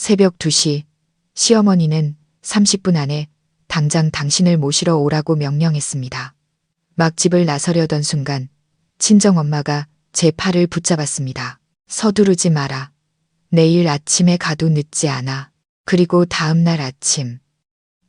새벽 2시 시어머니는 30분 안에 당장 당신을 모시러 오라고 명령했습니다. 막 집을 나서려던 순간 친정엄마가 제 팔을 붙잡았습니다. 서두르지 마라. 내일 아침에 가도 늦지 않아. 그리고 다음 날 아침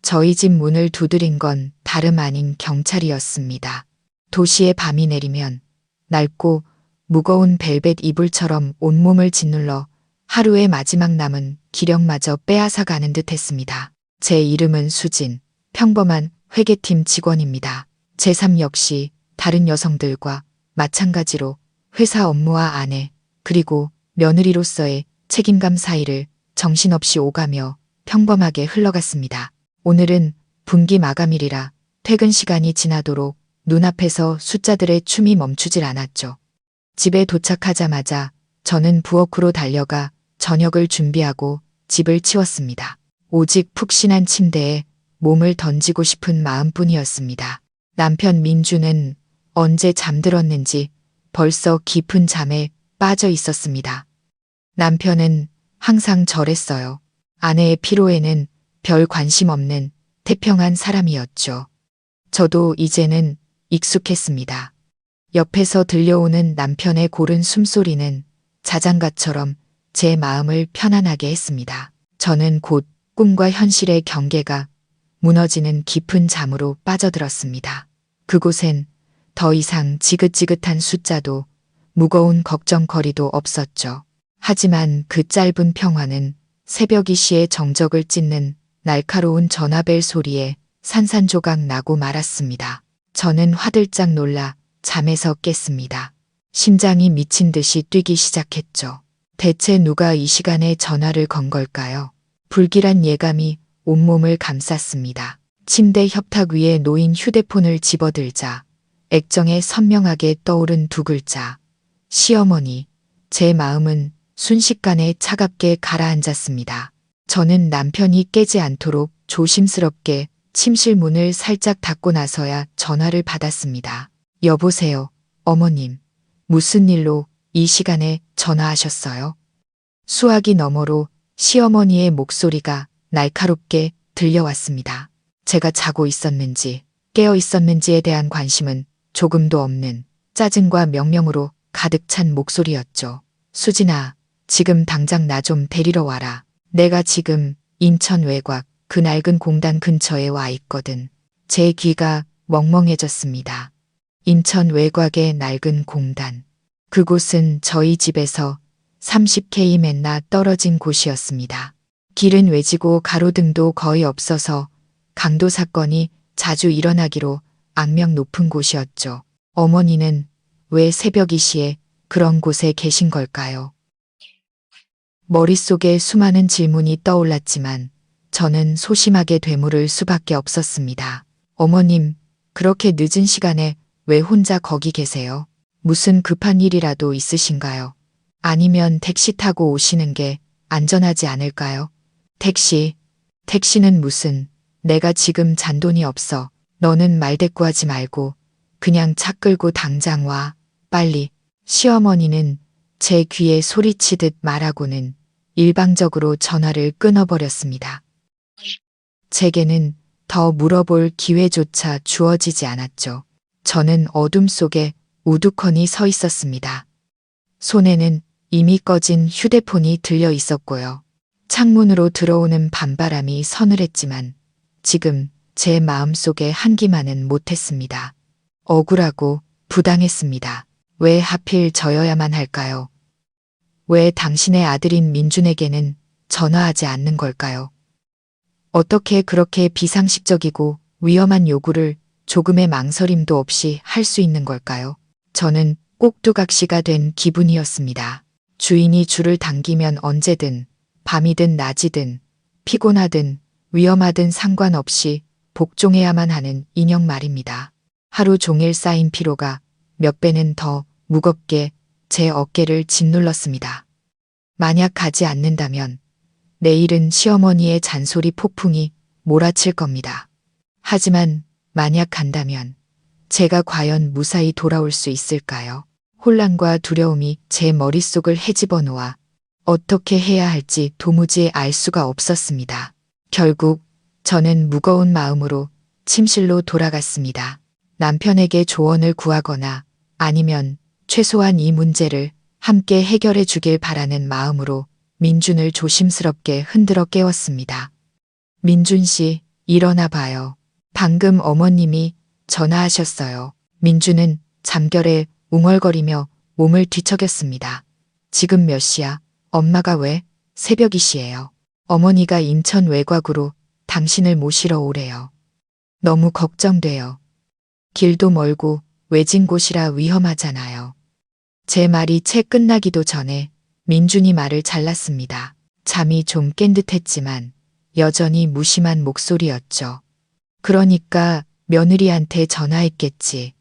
저희 집 문을 두드린 건 다름 아닌 경찰이었습니다. 도시의 밤이 내리면 낡고 무거운 벨벳 이불처럼 온몸을 짓눌러 하루의 마지막 남은 기력마저 빼앗아 가는 듯 했습니다. 제 이름은 수진, 평범한 회계팀 직원입니다. 제 삶 역시 다른 여성들과 마찬가지로 회사 업무와 아내, 그리고 며느리로서의 책임감 사이를 정신없이 오가며 평범하게 흘러갔습니다. 오늘은 분기 마감일이라 퇴근 시간이 지나도록 눈앞에서 숫자들의 춤이 멈추질 않았죠. 집에 도착하자마자 저는 부엌으로 달려가 저녁을 준비하고 집을 치웠습니다. 오직 푹신한 침대에 몸을 던지고 싶은 마음뿐이었습니다. 남편 민주는 언제 잠들었는지 벌써 깊은 잠에 빠져 있었습니다. 남편은 항상 저랬어요. 아내의 피로에는 별 관심 없는 태평한 사람이었죠. 저도 이제는 익숙했습니다. 옆에서 들려오는 남편의 고른 숨소리는 자장가처럼 제 마음을 편안하게 했습니다. 저는 곧 꿈과 현실의 경계가 무너지는 깊은 잠으로 빠져들었습니다. 그곳엔 더 이상 지긋지긋한 숫자도 무거운 걱정거리도 없었죠. 하지만 그 짧은 평화는 새벽 2시의 정적을 찢는 날카로운 전화벨 소리에 산산조각 나고 말았습니다. 저는 화들짝 놀라 잠에서 깼습니다. 심장이 미친 듯이 뛰기 시작했죠. 대체 누가 이 시간에 전화를 건 걸까요? 불길한 예감이 온몸을 감쌌습니다. 침대 협탁 위에 놓인 휴대폰을 집어들자 액정에 선명하게 떠오른 두 글자. 시어머니. 제 마음은 순식간에 차갑게 가라앉았습니다. 저는 남편이 깨지 않도록 조심스럽게 침실 문을 살짝 닫고 나서야 전화를 받았습니다. 여보세요, 어머님. 무슨 일로 이 시간에 전화하셨어요? 수화기 너머로 시어머니의 목소리가 날카롭게 들려왔습니다. 제가 자고 있었는지 깨어 있었는지에 대한 관심은 조금도 없는 짜증과 명령으로 가득 찬 목소리였죠. 수진아, 지금 당장 나 좀 데리러 와라. 내가 지금 인천 외곽 그 낡은 공단 근처에 와 있거든. 제 귀가 멍멍해졌습니다. 인천 외곽의 낡은 공단. 그곳은 저희 집에서 30km나 떨어진 곳이었습니다. 길은 외지고 가로등도 거의 없어서 강도 사건이 자주 일어나기로 악명 높은 곳이었죠. 어머니는 왜 새벽 2시에 그런 곳에 계신 걸까요? 머릿속에 수많은 질문이 떠올랐지만 저는 소심하게 되물을 수밖에 없었습니다. 어머님, 그렇게 늦은 시간에 왜 혼자 거기 계세요? 무슨 급한 일이라도 있으신가요? 아니면 택시 타고 오시는 게 안전하지 않을까요? 택시는 무슨, 내가 지금 잔돈이 없어. 너는 말대꾸하지 말고 그냥 차 끌고 당장 와. 빨리. 시어머니는 제 귀에 소리치듯 말하고는 일방적으로 전화를 끊어버렸습니다. 제게는 더 물어볼 기회조차 주어지지 않았죠. 저는 어둠 속에 우두커니 서 있었습니다. 손에는 이미 꺼진 휴대폰이 들려 있었고요. 창문으로 들어오는 밤바람이 서늘했지만 지금 제 마음속에 한기만은 못했습니다. 억울하고 부당했습니다. 왜 하필 저여야만 할까요? 왜 당신의 아들인 민준에게는 전화하지 않는 걸까요? 어떻게 그렇게 비상식적이고 위험한 요구를 조금의 망설임도 없이 할 수 있는 걸까요? 저는 꼭두각시가 된 기분이었습니다. 주인이 줄을 당기면 언제든, 밤이든 낮이든, 피곤하든 위험하든 상관없이 복종해야만 하는 인형 말입니다. 하루 종일 쌓인 피로가 몇 배는 더 무겁게 제 어깨를 짓눌렀습니다. 만약 가지 않는다면 내일은 시어머니의 잔소리 폭풍이 몰아칠 겁니다. 하지만 만약 간다면 제가 과연 무사히 돌아올 수 있을까요? 혼란과 두려움이 제 머릿속을 헤집어 놓아 어떻게 해야 할지 도무지 알 수가 없었습니다. 결국 저는 무거운 마음으로 침실로 돌아갔습니다. 남편에게 조언을 구하거나 아니면 최소한 이 문제를 함께 해결해 주길 바라는 마음으로 민준을 조심스럽게 흔들어 깨웠습니다. 민준 씨, 일어나 봐요. 방금 어머님이 전화하셨어요. 민준은 잠결에 웅얼거리며 몸을 뒤척였습니다. 지금 몇 시야? 엄마가 왜? 새벽이시에요. 어머니가 인천 외곽으로 당신을 모시러 오래요. 너무 걱정돼요. 길도 멀고 외진 곳이라 위험하잖아요. 제 말이 채 끝나기도 전에 민준이 말을 잘랐습니다. 잠이 좀 깬 듯했지만 여전히 무심한 목소리였죠. 그러니까 며느리한테 전화했겠지.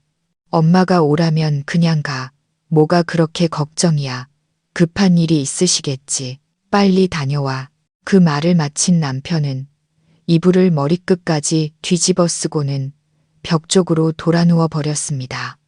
엄마가 오라면 그냥 가. 뭐가 그렇게 걱정이야. 급한 일이 있으시겠지. 빨리 다녀와. 그 말을 마친 남편은 이불을 머리끝까지 뒤집어 쓰고는 벽 쪽으로 돌아누워 버렸습니다.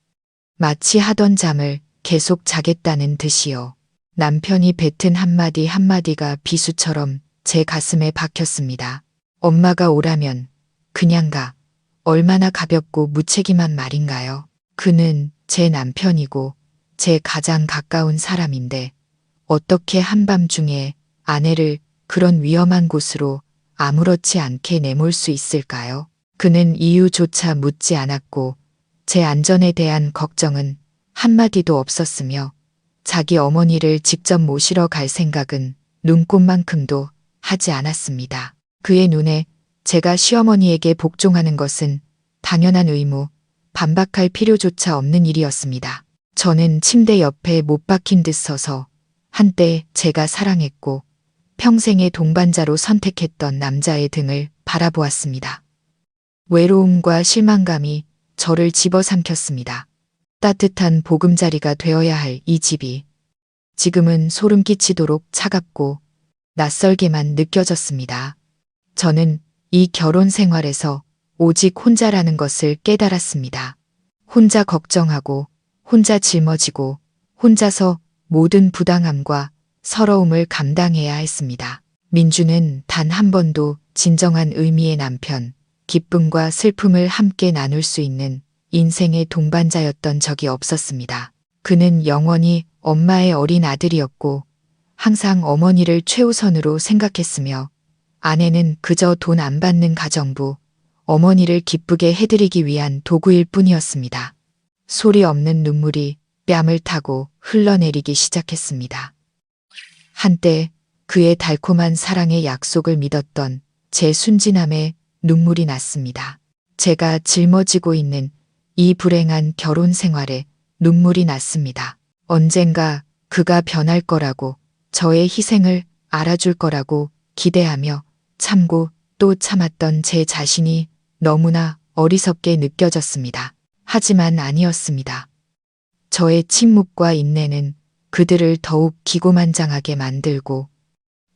마치 하던 잠을 계속 자겠다는 듯이요. 남편이 뱉은 한마디 한마디가 비수처럼 제 가슴에 박혔습니다. 엄마가 오라면 그냥 가. 얼마나 가볍고 무책임한 말인가요? 그는 제 남편이고 제 가장 가까운 사람인데 어떻게 한밤중에 아내를 그런 위험한 곳으로 아무렇지 않게 내몰 수 있을까요? 그는 이유조차 묻지 않았고 제 안전에 대한 걱정은 한마디도 없었으며 자기 어머니를 직접 모시러 갈 생각은 눈꼽만큼도 하지 않았습니다. 그의 눈에 제가 시어머니에게 복종하는 것은 당연한 의무, 반박할 필요조차 없는 일이었습니다. 저는 침대 옆에 못 박힌 듯 서서 한때 제가 사랑했고 평생의 동반자로 선택했던 남자의 등을 바라보았습니다. 외로움과 실망감이 저를 집어삼켰습니다. 따뜻한 보금자리가 되어야 할 이 집이 지금은 소름 끼치도록 차갑고 낯설게만 느껴졌습니다. 저는 이 결혼 생활에서 오직 혼자라는 것을 깨달았습니다. 혼자 걱정하고 혼자 짊어지고 혼자서 모든 부당함과 서러움을 감당해야 했습니다. 민주는 단 한 번도 진정한 의미의 남편, 기쁨과 슬픔을 함께 나눌 수 있는 인생의 동반자였던 적이 없었습니다. 그는 영원히 엄마의 어린 아들이었고 항상 어머니를 최우선으로 생각했으며 아내는 그저 돈 안 받는 가정부, 어머니를 기쁘게 해드리기 위한 도구일 뿐이었습니다. 소리 없는 눈물이 뺨을 타고 흘러내리기 시작했습니다. 한때 그의 달콤한 사랑의 약속을 믿었던 제 순진함에 눈물이 났습니다. 제가 짊어지고 있는 이 불행한 결혼 생활에 눈물이 났습니다. 언젠가 그가 변할 거라고, 저의 희생을 알아줄 거라고 기대하며 참고 또 참았던 제 자신이 너무나 어리석게 느껴졌습니다. 하지만 아니었습니다. 저의 침묵과 인내는 그들을 더욱 기고만장하게 만들고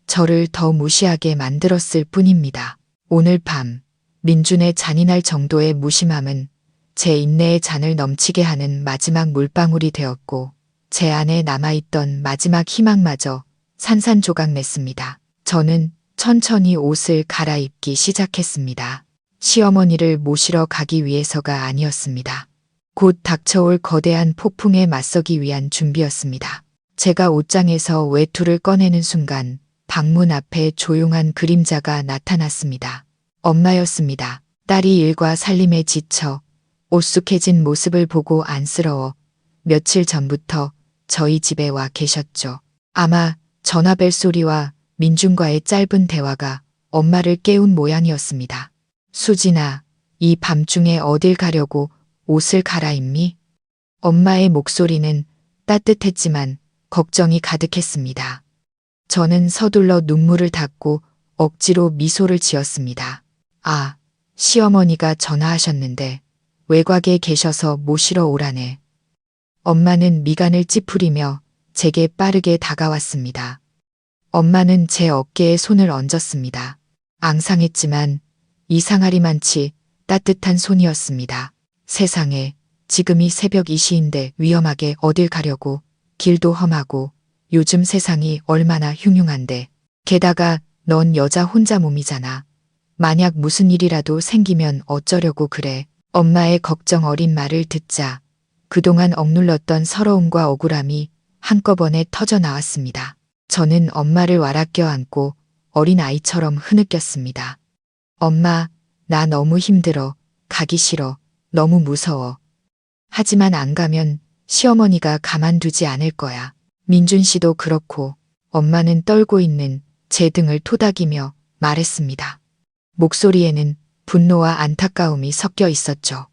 저를 더 무시하게 만들었을 뿐입니다. 오늘 밤 민준의 잔인할 정도의 무심함은 제 인내의 잔을 넘치게 하는 마지막 물방울이 되었고 제 안에 남아있던 마지막 희망마저 산산조각 냈습니다. 저는 천천히 옷을 갈아입기 시작했습니다. 시어머니를 모시러 가기 위해서가 아니었습니다. 곧 닥쳐올 거대한 폭풍에 맞서기 위한 준비였습니다. 제가 옷장에서 외투를 꺼내는 순간 방문 앞에 조용한 그림자가 나타났습니다. 엄마였습니다. 딸이 일과 살림에 지쳐 오쑥해진 모습을 보고 안쓰러워 며칠 전부터 저희 집에 와 계셨죠. 아마 전화벨 소리와 민준과의 짧은 대화가 엄마를 깨운 모양이었습니다. 수진아, 이 밤중에 어딜 가려고 옷을 갈아입니? 엄마의 목소리는 따뜻했지만 걱정이 가득했습니다. 저는 서둘러 눈물을 닦고 억지로 미소를 지었습니다. 아, 시어머니가 전화하셨는데 외곽에 계셔서 모시러 오라네. 엄마는 미간을 찌푸리며 제게 빠르게 다가왔습니다. 엄마는 제 어깨에 손을 얹었습니다. 앙상했지만 이상하리만치 따뜻한 손이었습니다. 세상에, 지금이 새벽 2시인데 위험하게 어딜 가려고, 길도 험하고 요즘 세상이 얼마나 흉흉한데. 게다가 넌 여자 혼자 몸이잖아. 만약 무슨 일이라도 생기면 어쩌려고 그래. 엄마의 걱정 어린 말을 듣자 그동안 억눌렀던 서러움과 억울함이 한꺼번에 터져 나왔습니다. 저는 엄마를 와락 껴안고 어린 아이처럼 흐느꼈습니다. 엄마, 나 너무 힘들어. 가기 싫어. 너무 무서워. 하지만 안 가면 시어머니가 가만두지 않을 거야. 민준 씨도 그렇고. 엄마는 떨고 있는 제 등을 토닥이며 말했습니다. 목소리에는 분노와 안타까움이 섞여 있었죠.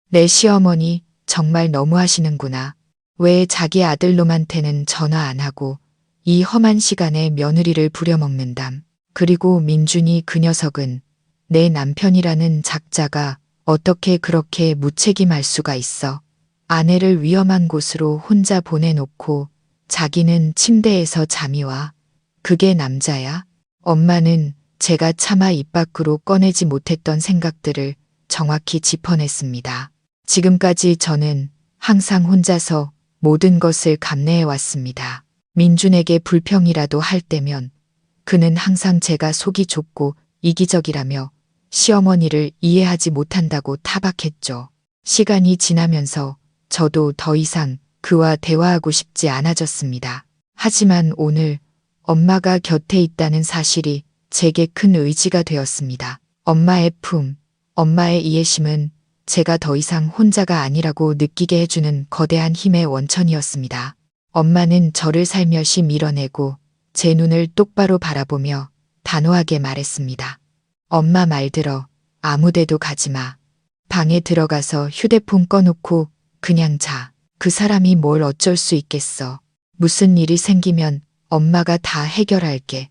내 시어머니 정말 너무하시는구나. 왜 자기 아들놈한테는 전화 안 하고 이 험한 시간에 며느리를 부려먹는담. 그리고 민준이 그 녀석은 내 남편이라는 작자가 어떻게 그렇게 무책임할 수가 있어. 아내를 위험한 곳으로 혼자 보내놓고 자기는 침대에서 잠이 와. 그게 남자야? 엄마는 제가 차마 입 밖으로 꺼내지 못했던 생각들을 정확히 짚어냈습니다. 지금까지 저는 항상 혼자서 모든 것을 감내해 왔습니다. 민준에게 불평이라도 할 때면 그는 항상 제가 속이 좁고 이기적이라며 시어머니를 이해하지 못한다고 타박했죠. 시간이 지나면서 저도 더 이상 그와 대화하고 싶지 않아졌습니다. 하지만 오늘 엄마가 곁에 있다는 사실이 제게 큰 의지가 되었습니다. 엄마의 품, 엄마의 이해심은 제가 더 이상 혼자가 아니라고 느끼게 해주는 거대한 힘의 원천이었습니다. 엄마는 저를 살며시 밀어내고 제 눈을 똑바로 바라보며 단호하게 말했습니다. 엄마 말 들어. 아무데도 가지 마. 방에 들어가서 휴대폰 꺼놓고 그냥 자. 그 사람이 뭘 어쩔 수 있겠어. 무슨 일이 생기면 엄마가 다 해결할게.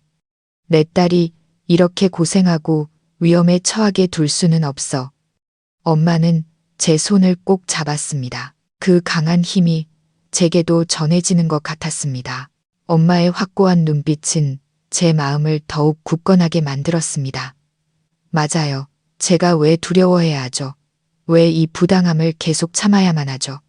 내 딸이 이렇게 고생하고 위험에 처하게 둘 수는 없어. 엄마는 제 손을 꼭 잡았습니다. 그 강한 힘이 제게도 전해지는 것 같았습니다. 엄마의 확고한 눈빛은 제 마음을 더욱 굳건하게 만들었습니다. 맞아요. 제가 왜 두려워해야 하죠? 왜 이 부당함을 계속 참아야만 하죠?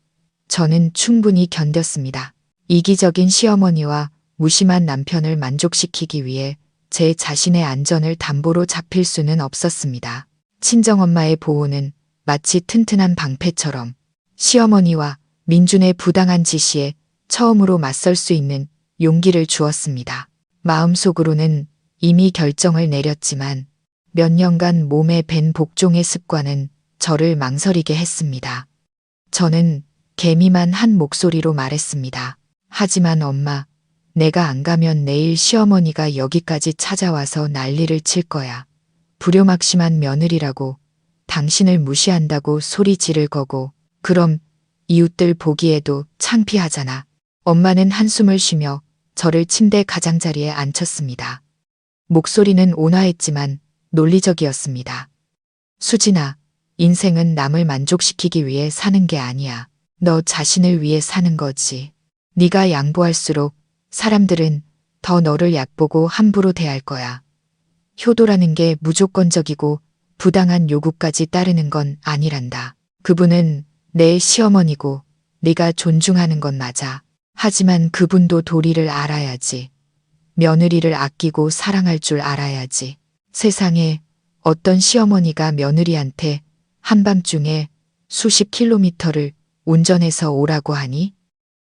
저는 충분히 견뎠습니다. 이기적인 시어머니와 무심한 남편을 만족시키기 위해 제 자신의 안전을 담보로 잡힐 수는 없었습니다. 친정엄마의 보호는 마치 튼튼한 방패처럼 시어머니와 민준의 부당한 지시에 처음으로 맞설 수 있는 용기를 주었습니다. 마음속으로는 이미 결정을 내렸지만 몇 년간 몸에 밴 복종의 습관은 저를 망설이게 했습니다. 저는 개미만 한 목소리로 말했습니다. 하지만 엄마, 내가 안 가면 내일 시어머니가 여기까지 찾아와서 난리를 칠 거야. 불효막심한 며느리라고, 당신을 무시한다고 소리 지를 거고, 그럼 이웃들 보기에도 창피하잖아. 엄마는 한숨을 쉬며 저를 침대 가장자리에 앉혔습니다. 목소리는 온화했지만 논리적이었습니다. 수진아, 인생은 남을 만족시키기 위해 사는 게 아니야. 너 자신을 위해 사는 거지. 네가 양보할수록 사람들은 더 너를 얕보고 함부로 대할 거야. 효도라는 게 무조건적이고 부당한 요구까지 따르는 건 아니란다. 그분은 내 시어머니고 네가 존중하는 건 맞아. 하지만 그분도 도리를 알아야지. 며느리를 아끼고 사랑할 줄 알아야지. 세상에 어떤 시어머니가 며느리한테 한밤중에 수십 킬로미터를 운전해서 오라고 하니?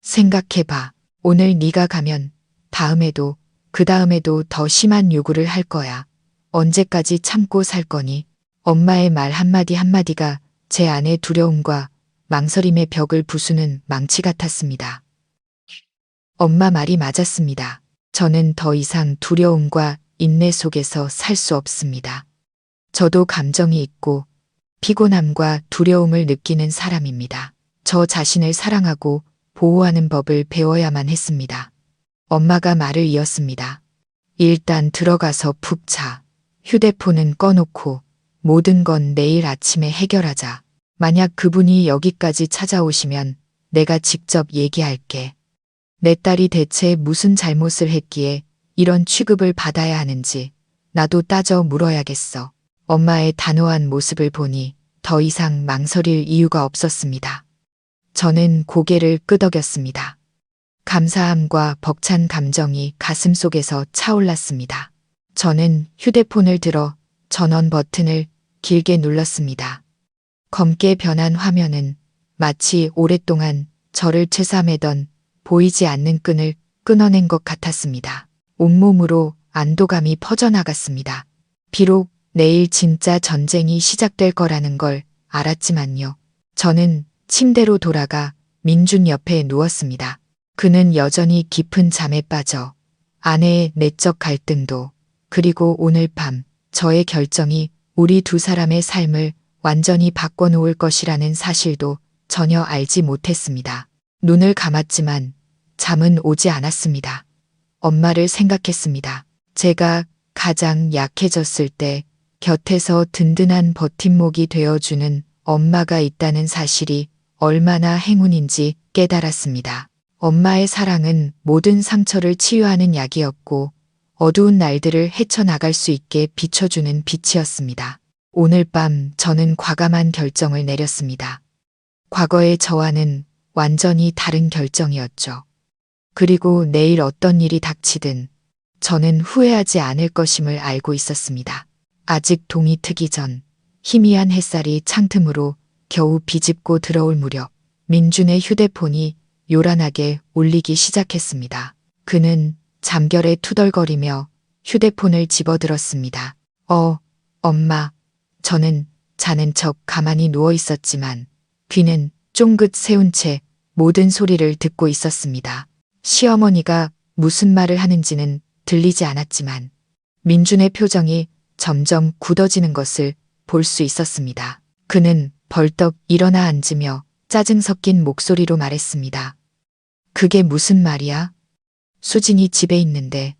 생각해봐. 오늘 네가 가면 다음에도 그 다음에도 더 심한 요구를 할 거야. 언제까지 참고 살 거니? 엄마의 말 한마디 한마디가 제 안의 두려움과 망설임의 벽을 부수는 망치 같았습니다. 엄마 말이 맞았습니다. 저는 더 이상 두려움과 인내 속에서 살 수 없습니다. 저도 감정이 있고 피곤함과 두려움을 느끼는 사람입니다. 저 자신을 사랑하고 보호하는 법을 배워야만 했습니다. 엄마가 말을 이었습니다. 일단 들어가서 푹 자. 휴대폰은 꺼놓고 모든 건 내일 아침에 해결하자. 만약 그분이 여기까지 찾아오시면 내가 직접 얘기할게. 내 딸이 대체 무슨 잘못을 했기에 이런 취급을 받아야 하는지 나도 따져 물어야겠어. 엄마의 단호한 모습을 보니 더 이상 망설일 이유가 없었습니다. 저는 고개를 끄덕였습니다. 감사함과 벅찬 감정이 가슴속에서 차올랐습니다. 저는 휴대폰을 들어 전원 버튼을 길게 눌렀습니다. 검게 변한 화면은 마치 오랫동안 저를 채삼매던 보이지 않는 끈을 끊어낸 것 같았습니다. 온몸으로 안도감이 퍼져나갔습니다. 비록 내일 진짜 전쟁이 시작될 거라는 걸 알았지만요. 저는 침대로 돌아가 민준 옆에 누웠습니다. 그는 여전히 깊은 잠에 빠져 아내의 내적 갈등도 그리고 오늘 밤 저의 결정이 우리 두 사람의 삶을 완전히 바꿔놓을 것이라는 사실도 전혀 알지 못했습니다. 눈을 감았지만 잠은 오지 않았습니다. 엄마를 생각했습니다. 제가 가장 약해졌을 때 곁에서 든든한 버팀목이 되어주는 엄마가 있다는 사실이 얼마나 행운인지 깨달았습니다. 엄마의 사랑은 모든 상처를 치유하는 약이었고 어두운 날들을 헤쳐나갈 수 있게 비춰주는 빛이었습니다. 오늘 밤 저는 과감한 결정을 내렸습니다. 과거의 저와는 완전히 다른 결정이었죠. 그리고 내일 어떤 일이 닥치든 저는 후회하지 않을 것임을 알고 있었습니다. 아직 동이 트기 전 희미한 햇살이 창틈으로 겨우 비집고 들어올 무렵 민준의 휴대폰이 요란하게 울리기 시작했습니다. 그는 잠결에 투덜거리며 휴대폰을 집어들었습니다. 엄마. 저는 자는 척 가만히 누워 있었지만 귀는 쫑긋 세운 채 모든 소리를 듣고 있었습니다. 시어머니가 무슨 말을 하는지는 들리지 않았지만 민준의 표정이 점점 굳어지는 것을 볼 수 있었습니다. 그는 벌떡 일어나 앉으며 짜증 섞인 목소리로 말했습니다. 그게 무슨 말이야? 수진이 집에 있는데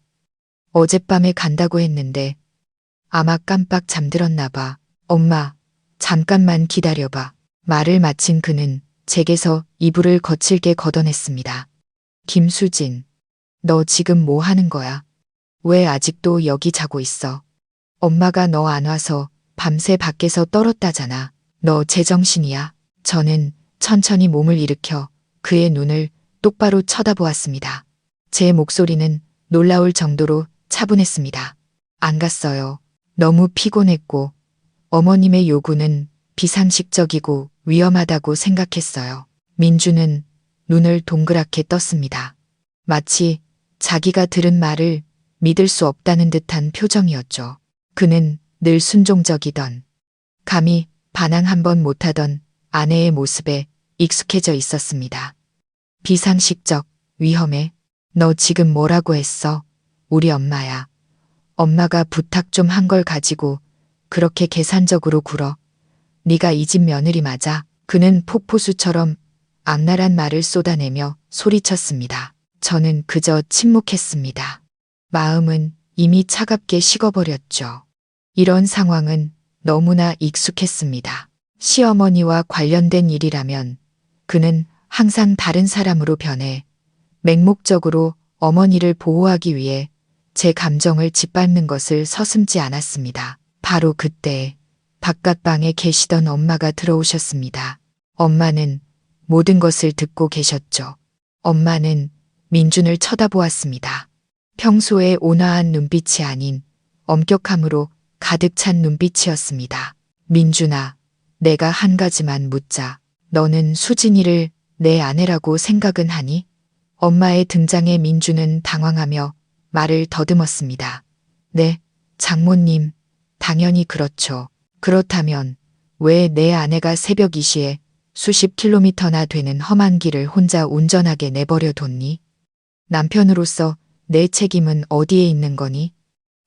어젯밤에 간다고 했는데 아마 깜빡 잠들었나 봐. 엄마, 잠깐만 기다려봐. 말을 마친 그는 제게서 이불을 거칠게 걷어냈습니다. 김수진, 너 지금 뭐 하는 거야? 왜 아직도 여기 자고 있어? 엄마가 너 안 와서 밤새 밖에서 떨었다잖아. 너 제정신이야? 저는 천천히 몸을 일으켜 그의 눈을 똑바로 쳐다보았습니다. 제 목소리는 놀라울 정도로 차분했습니다. 안 갔어요. 너무 피곤했고 어머님의 요구는 비상식적이고 위험하다고 생각했어요. 민주는 눈을 동그랗게 떴습니다. 마치 자기가 들은 말을 믿을 수 없다는 듯한 표정이었죠. 그는 늘 순종적이던, 감히 반항 한 번 못하던 아내의 모습에 익숙해져 있었습니다. 비상식적, 위험해. 너 지금 뭐라고 했어? 우리 엄마야. 엄마가 부탁 좀 한 걸 가지고 그렇게 계산적으로 굴어. 네가 이 집 며느리 맞아? 그는 폭포수처럼 악랄한 말을 쏟아내며 소리쳤습니다. 저는 그저 침묵했습니다. 마음은 이미 차갑게 식어버렸죠. 이런 상황은 너무나 익숙했습니다. 시어머니와 관련된 일이라면 그는 항상 다른 사람으로 변해 맹목적으로 어머니를 보호하기 위해 제 감정을 짓밟는 것을 서슴지 않았습니다. 바로 그때 바깥방에 계시던 엄마가 들어오셨습니다. 엄마는 모든 것을 듣고 계셨죠. 엄마는 민준을 쳐다보았습니다. 평소의 온화한 눈빛이 아닌 엄격함으로 가득 찬 눈빛이었습니다. 민준아, 내가 한 가지만 묻자. 너는 수진이를 내 아내라고 생각은 하니? 엄마의 등장에 민준은 당황하며 말을 더듬었습니다. 네, 장모님, 당연히 그렇죠. 그렇다면 왜 내 아내가 새벽 2시에 수십 킬로미터나 되는 험한 길을 혼자 운전하게 내버려 뒀니? 남편으로서 내 책임은 어디에 있는 거니?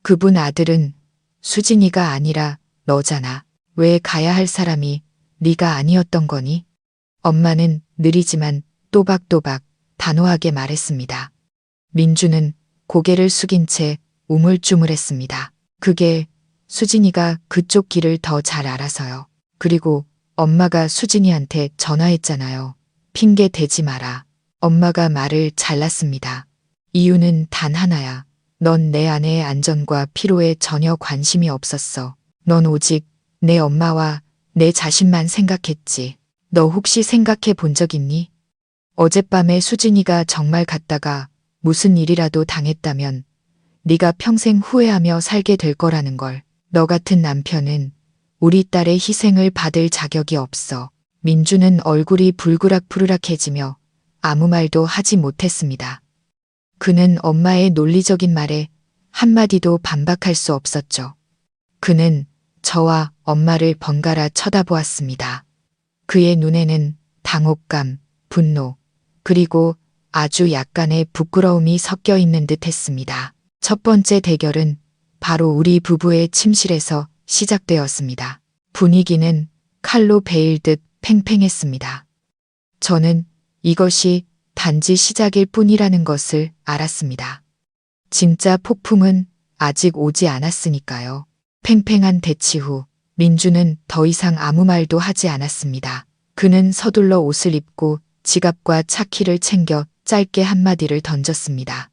그분 아들은 수진이가 아니라 너잖아. 왜 가야 할 사람이 네가 아니었던 거니? 엄마는 느리지만 또박또박 단호하게 말했습니다. 민주는 고개를 숙인 채 우물쭈물했습니다. 그게 수진이가 그쪽 길을 더 잘 알아서요. 그리고 엄마가 수진이한테 전화했잖아요. 핑계 대지 마라. 엄마가 말을 잘랐습니다. 이유는 단 하나야. 넌 내 아내의 안전과 피로에 전혀 관심이 없었어. 넌 오직 내 엄마와 내 자신만 생각했지. 너 혹시 생각해 본 적 있니? 어젯밤에 수진이가 정말 갔다가 무슨 일이라도 당했다면 네가 평생 후회하며 살게 될 거라는 걸. 너 같은 남편은 우리 딸의 희생을 받을 자격이 없어. 민주는 얼굴이 불그락부르락해지며 아무 말도 하지 못했습니다. 그는 엄마의 논리적인 말에 한마디도 반박할 수 없었죠. 그는 저와 엄마를 번갈아 쳐다보았습니다. 그의 눈에는 당혹감, 분노, 그리고 아주 약간의 부끄러움이 섞여 있는 듯 했습니다. 첫 번째 대결은 바로 우리 부부의 침실에서 시작되었습니다. 분위기는 칼로 베일듯 팽팽했습니다. 저는 이것이 단지 시작일 뿐이라는 것을 알았습니다. 진짜 폭풍은 아직 오지 않았으니까요. 팽팽한 대치 후 민주는 더 이상 아무 말도 하지 않았습니다. 그는 서둘러 옷을 입고 지갑과 차키를 챙겨 짧게 한마디를 던졌습니다.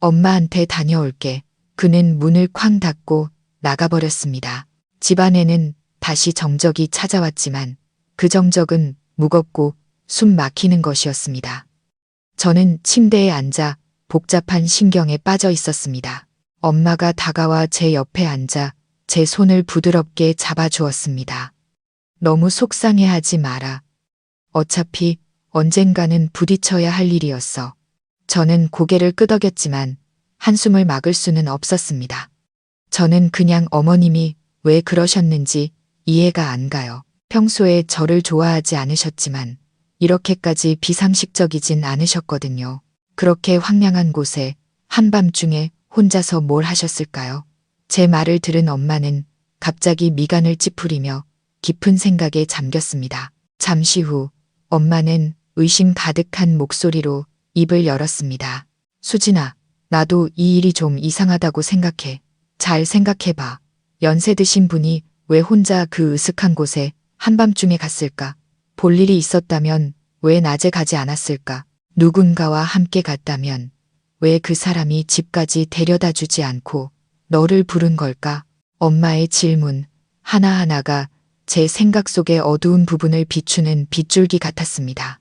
엄마한테 다녀올게. 그는 문을 쾅 닫고 나가버렸습니다. 집안에는 다시 정적이 찾아왔지만 그 정적은 무겁고 숨 막히는 것이었습니다. 저는 침대에 앉아 복잡한 신경에 빠져 있었습니다. 엄마가 다가와 제 옆에 앉아 제 손을 부드럽게 잡아주었습니다. 너무 속상해하지 마라. 어차피 언젠가는 부딪혀야 할 일이었어. 저는 고개를 끄덕였지만 한숨을 막을 수는 없었습니다. 저는 그냥 어머님이 왜 그러셨는지 이해가 안 가요. 평소에 저를 좋아하지 않으셨지만 이렇게까지 비상식적이진 않으셨거든요. 그렇게 황량한 곳에 한밤중에 혼자서 뭘 하셨을까요? 제 말을 들은 엄마는 갑자기 미간을 찌푸리며 깊은 생각에 잠겼습니다. 잠시 후 엄마는 의심 가득한 목소리로 입을 열었습니다. 수진아, 나도 이 일이 좀 이상하다고 생각해. 잘 생각해봐. 연세 드신 분이 왜 혼자 그 으슥한 곳에 한밤중에 갔을까? 볼 일이 있었다면 왜 낮에 가지 않았을까? 누군가와 함께 갔다면 왜 그 사람이 집까지 데려다 주지 않고 너를 부른 걸까? 엄마의 질문 하나하나가 제 생각 속의 어두운 부분을 비추는 빗줄기 같았습니다.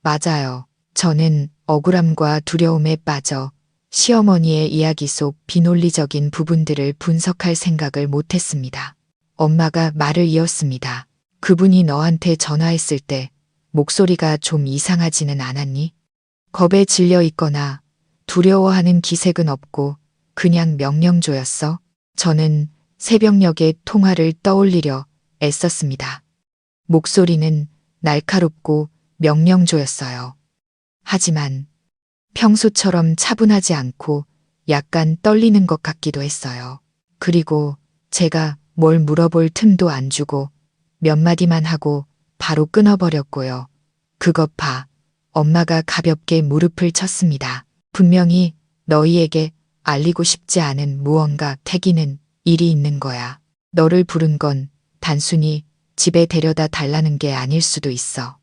맞아요. 저는 억울함과 두려움에 빠져 시어머니의 이야기 속 비논리적인 부분들을 분석할 생각을 못했습니다. 엄마가 말을 이었습니다. 그분이 너한테 전화했을 때 목소리가 좀 이상하지는 않았니? 겁에 질려 있거나 두려워하는 기색은 없고 그냥 명령조였어. 저는 새벽녘의 통화를 떠올리려 애썼습니다. 목소리는 날카롭고 명령조였어요. 하지만 평소처럼 차분하지 않고 약간 떨리는 것 같기도 했어요. 그리고 제가 뭘 물어볼 틈도 안 주고 몇 마디만 하고 바로 끊어버렸고요. 그것 봐. 엄마가 가볍게 무릎을 쳤습니다. 분명히 너희에게 알리고 싶지 않은 무언가 태기는 일이 있는 거야. 너를 부른 건 단순히 집에 데려다 달라는 게 아닐 수도 있어.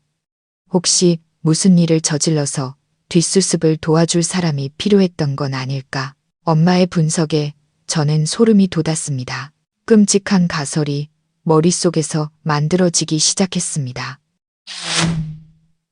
혹시 무슨 일을 저질러서 뒷수습을 도와줄 사람이 필요했던 건 아닐까? 엄마의 분석에 저는 소름이 돋았습니다. 끔찍한 가설이 머릿속에서 만들어지기 시작했습니다.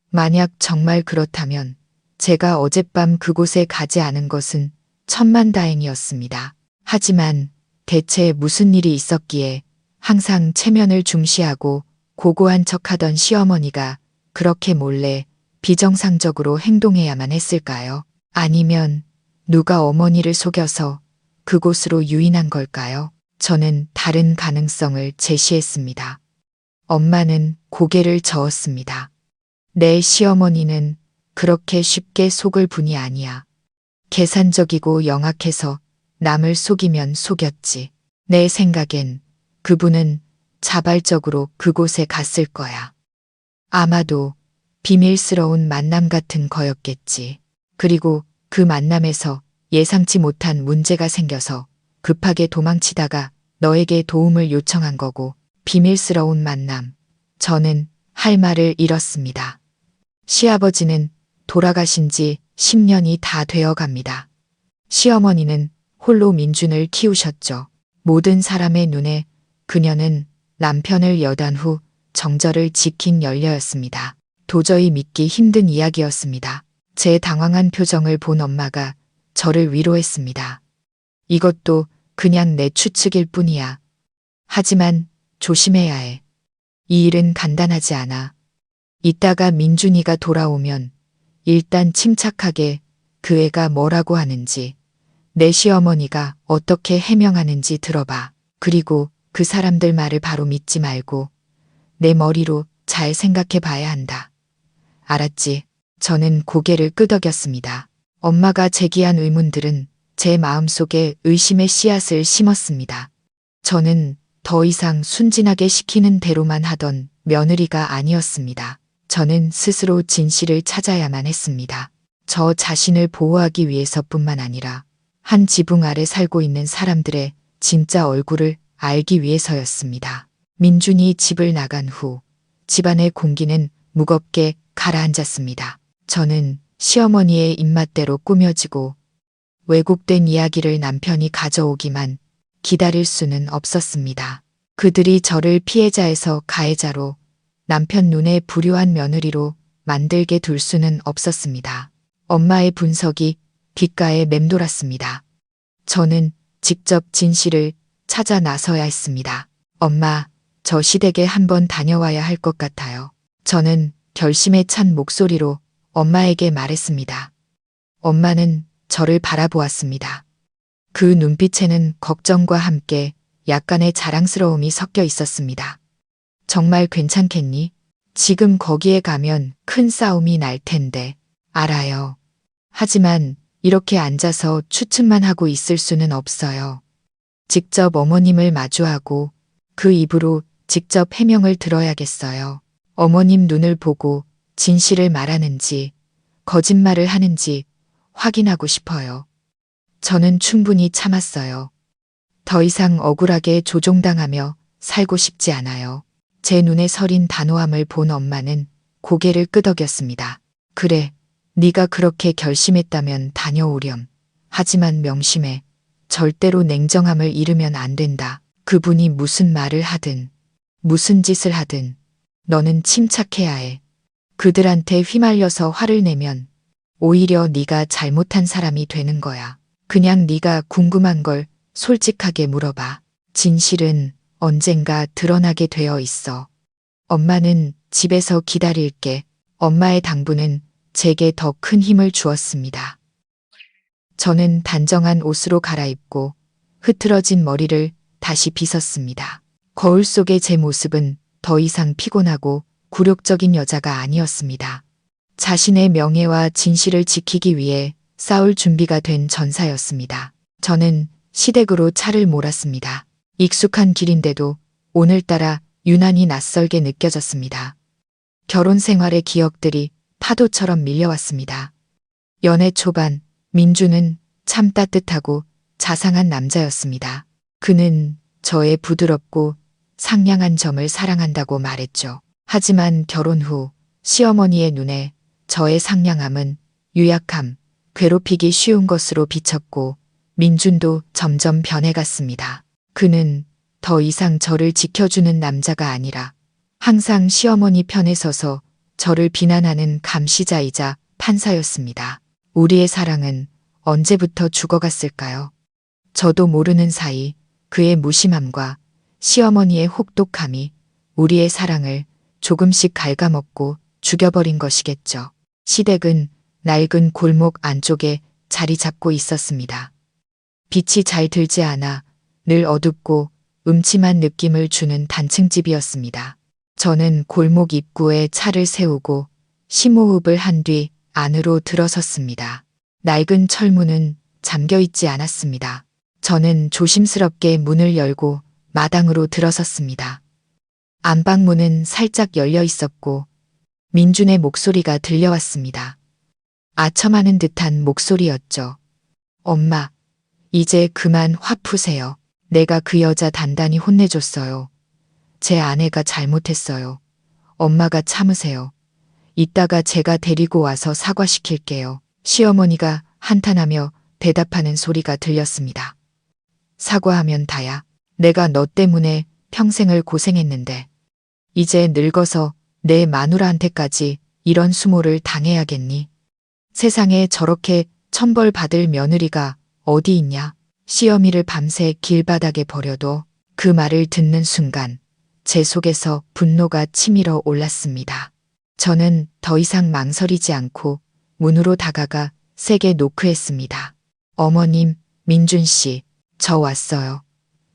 만약 정말 그렇다면 제가 어젯밤 그곳에 가지 않은 것은 천만다행이었습니다. 하지만 대체 무슨 일이 있었기에 항상 체면을 중시하고 고고한 척하던 시어머니가 그렇게 몰래 비정상적으로 행동해야만 했을까요? 아니면 누가 어머니를 속여서 그곳으로 유인한 걸까요? 저는 다른 가능성을 제시했습니다. 엄마는 고개를 저었습니다. 내 시어머니는 그렇게 쉽게 속을 분이 아니야. 계산적이고 영악해서 남을 속이면 속였지. 내 생각엔 그분은 자발적으로 그곳에 갔을 거야. 아마도 비밀스러운 만남 같은 거였겠지. 그리고 그 만남에서 예상치 못한 문제가 생겨서 급하게 도망치다가 너에게 도움을 요청한 거고 비밀스러운 만남. 저는 할 말을 잃었습니다. 시아버지는 돌아가신 지 10년이 다 되어 갑니다. 시어머니는 홀로 민준을 키우셨죠. 모든 사람의 눈에 그녀는 남편을 여단 후 정절을 지킨 연려였습니다. 도저히 믿기 힘든 이야기였습니다. 제 당황한 표정을 본 엄마가 저를 위로했습니다. 이것도 그냥 내 추측일 뿐이야. 하지만 조심해야 해. 이 일은 간단하지 않아. 이따가 민준이가 돌아오면 일단 침착하게 그 애가 뭐라고 하는지, 내 시어머니가 어떻게 해명하는지 들어봐. 그리고 그 사람들 말을 바로 믿지 말고 내 머리로 잘 생각해 봐야 한다. 알았지? 저는 고개를 끄덕였습니다. 엄마가 제기한 의문들은 제 마음속에 의심의 씨앗을 심었습니다. 저는 더 이상 순진하게 시키는 대로만 하던 며느리가 아니었습니다. 저는 스스로 진실을 찾아야만 했습니다. 저 자신을 보호하기 위해서뿐만 아니라 한 지붕 아래 살고 있는 사람들의 진짜 얼굴을 알기 위해서였습니다. 민준이 집을 나간 후 집안의 공기는 무겁게 가라앉았습니다. 저는 시어머니의 입맛대로 꾸며지고 왜곡된 이야기를 남편이 가져오기만 기다릴 수는 없었습니다. 그들이 저를 피해자에서 가해자로, 남편 눈에 불효한 며느리로 만들게 둘 수는 없었습니다. 엄마의 분석이 귓가에 맴돌았습니다. 저는 직접 진실을 찾아 나서야 했습니다. 엄마, 저 시댁에 한번 다녀와야 할 것 같아요. 저는 결심에 찬 목소리로 엄마에게 말했습니다. 엄마는 저를 바라보았습니다. 그 눈빛에는 걱정과 함께 약간의 자랑스러움이 섞여 있었습니다. 정말 괜찮겠니? 지금 거기에 가면 큰 싸움이 날 텐데. 알아요. 하지만 이렇게 앉아서 추측만 하고 있을 수는 없어요. 직접 어머님을 마주하고 그 입으로 직접 해명을 들어야겠어요. 어머님 눈을 보고 진실을 말하는지 거짓말을 하는지 확인하고 싶어요. 저는 충분히 참았어요. 더 이상 억울하게 조종당하며 살고 싶지 않아요. 제 눈에 서린 단호함을 본 엄마는 고개를 끄덕였습니다. 그래, 네가 그렇게 결심했다면 다녀오렴. 하지만 명심해. 절대로 냉정함을 잃으면 안 된다. 그분이 무슨 말을 하든 무슨 짓을 하든 너는 침착해야 해. 그들한테 휘말려서 화를 내면 오히려 네가 잘못한 사람이 되는 거야. 그냥 네가 궁금한 걸 솔직하게 물어봐. 진실은 언젠가 드러나게 되어 있어. 엄마는 집에서 기다릴게. 엄마의 당부는 제게 더 큰 힘을 주었습니다. 저는 단정한 옷으로 갈아입고 흐트러진 머리를 다시 빗었습니다. 거울 속의 제 모습은 더 이상 피곤하고 굴욕적인 여자가 아니었습니다. 자신의 명예와 진실을 지키기 위해 싸울 준비가 된 전사였습니다. 저는 시댁으로 차를 몰았습니다. 익숙한 길인데도 오늘따라 유난히 낯설게 느껴졌습니다. 결혼 생활의 기억들이 파도처럼 밀려왔습니다. 연애 초반, 민주는 참 따뜻하고 자상한 남자였습니다. 그는 저의 부드럽고 상냥한 점을 사랑한다고 말했죠. 하지만 결혼 후 시어머니의 눈에 저의 상냥함은 유약함, 괴롭히기 쉬운 것으로 비쳤고 민준도 점점 변해갔습니다. 그는 더 이상 저를 지켜주는 남자가 아니라 항상 시어머니 편에 서서 저를 비난하는 감시자이자 판사였습니다. 우리의 사랑은 언제부터 죽어갔을까요? 저도 모르는 사이 그의 무심함과 시어머니의 혹독함이 우리의 사랑을 조금씩 갉아먹고 죽여버린 것이겠죠. 시댁은 낡은 골목 안쪽에 자리 잡고 있었습니다. 빛이 잘 들지 않아 늘 어둡고 음침한 느낌을 주는 단층집이었습니다. 저는 골목 입구에 차를 세우고 심호흡을 한 뒤 안으로 들어섰습니다. 낡은 철문은 잠겨 있지 않았습니다. 저는 조심스럽게 문을 열고 마당으로 들어섰습니다. 안방문은 살짝 열려 있었고 민준의 목소리가 들려왔습니다. 아첨하는 듯한 목소리였죠. 엄마, 이제 그만 화 푸세요. 내가 그 여자 단단히 혼내줬어요. 제 아내가 잘못했어요. 엄마가 참으세요. 이따가 제가 데리고 와서 사과시킬게요. 시어머니가 한탄하며 대답하는 소리가 들렸습니다. 사과하면 다야. 내가 너 때문에 평생을 고생했는데 이제 늙어서 내 마누라한테까지 이런 수모를 당해야겠니? 세상에 저렇게 천벌 받을 며느리가 어디 있냐? 시어미를 밤새 길바닥에 버려도 그 말을 듣는 순간 제 속에서 분노가 치밀어 올랐습니다. 저는 더 이상 망설이지 않고 문으로 다가가 세게 노크했습니다. 어머님, 민준 씨, 저 왔어요.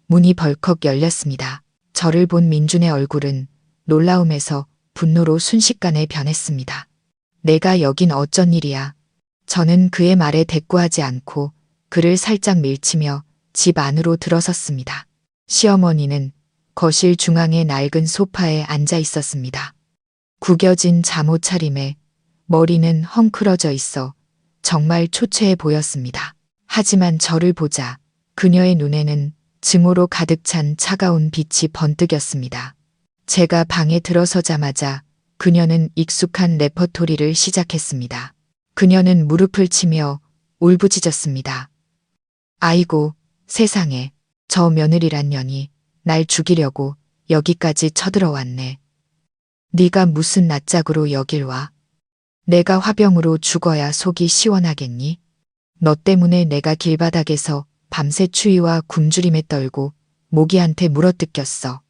문이 벌컥 열렸습니다. 저를 본 민준의 얼굴은 놀라움에서 분노로 순식간에 변했습니다. 내가 여긴 어쩐 일이야? 저는 그의 말에 대꾸하지 않고 그를 살짝 밀치며 집 안으로 들어섰습니다. 시어머니는 거실 중앙의 낡은 소파에 앉아 있었습니다. 구겨진 잠옷 차림에 머리는 헝클어져 있어 정말 초췌해 보였습니다. 하지만 저를 보자 그녀의 눈에는 증오로 가득 찬 차가운 빛이 번뜩였습니다. 제가 방에 들어서자마자 그녀는 익숙한 레퍼토리를 시작했습니다. 그녀는 무릎을 치며 울부짖었습니다. 아이고, 세상에, 저 며느리란 년이 날 죽이려고 여기까지 쳐들어왔네. 네가 무슨 낯짝으로 여길 와? 내가 화병으로 죽어야 속이 시원하겠니? 너 때문에 내가 길바닥에서 밤새 추위와 굶주림에 떨고 모기한테 물어뜯겼어.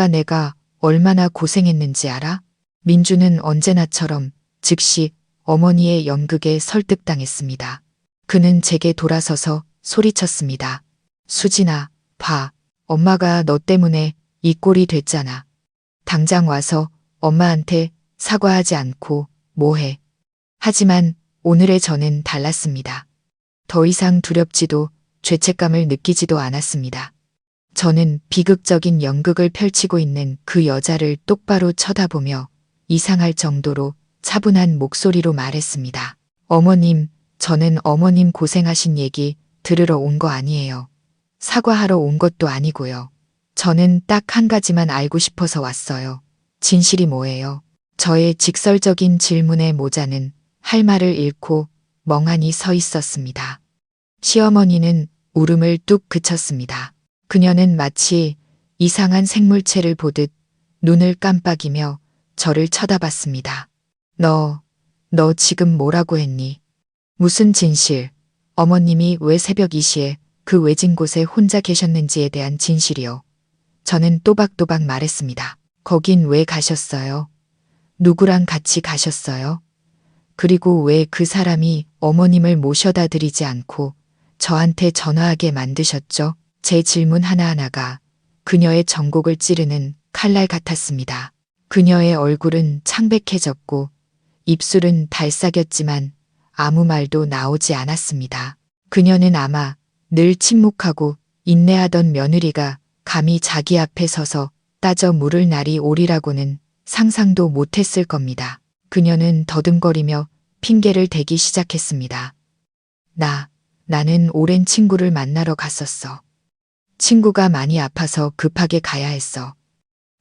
내가 얼마나 고생했는지 알아? 민주는 언제나처럼 즉시 어머니의 연극에 설득당했습니다. 그는 제게 돌아서서 소리쳤습니다. 수진아, 봐. 엄마가 너 때문에 이 꼴이 됐잖아. 당장 와서 엄마한테 사과하지 않고 뭐해. 하지만 오늘의 저는 달랐습니다. 더 이상 두렵지도 죄책감을 느끼지도 않았습니다. 저는 비극적인 연극을 펼치고 있는 그 여자를 똑바로 쳐다보며 이상할 정도로 차분한 목소리로 말했습니다. 어머님, 저는 어머님 고생하신 얘기 들으러 온 거 아니에요. 사과하러 온 것도 아니고요. 저는 딱 한 가지만 알고 싶어서 왔어요. 진실이 뭐예요? 저의 직설적인 질문에 모자는 할 말을 잃고 멍하니 서 있었습니다. 시어머니는 울음을 뚝 그쳤습니다. 그녀는 마치 이상한 생물체를 보듯 눈을 깜빡이며 저를 쳐다봤습니다. 너 지금 뭐라고 했니? 무슨 진실? 어머님이 왜 새벽 2시에 그 외진 곳에 혼자 계셨는지에 대한 진실이요. 저는 또박또박 말했습니다. 거긴 왜 가셨어요? 누구랑 같이 가셨어요? 그리고 왜 그 사람이 어머님을 모셔다 드리지 않고 저한테 전화하게 만드셨죠? 제 질문 하나하나가 그녀의 전곡을 찌르는 칼날 같았습니다. 그녀의 얼굴은 창백해졌고 입술은 달싹였지만 아무 말도 나오지 않았습니다. 그녀는 아마 늘 침묵하고 인내하던 며느리가 감히 자기 앞에 서서 따져 물을 날이 오리라고는 상상도 못했을 겁니다. 그녀는 더듬거리며 핑계를 대기 시작했습니다. 나는 오랜 친구를 만나러 갔었어. 친구가 많이 아파서 급하게 가야 했어.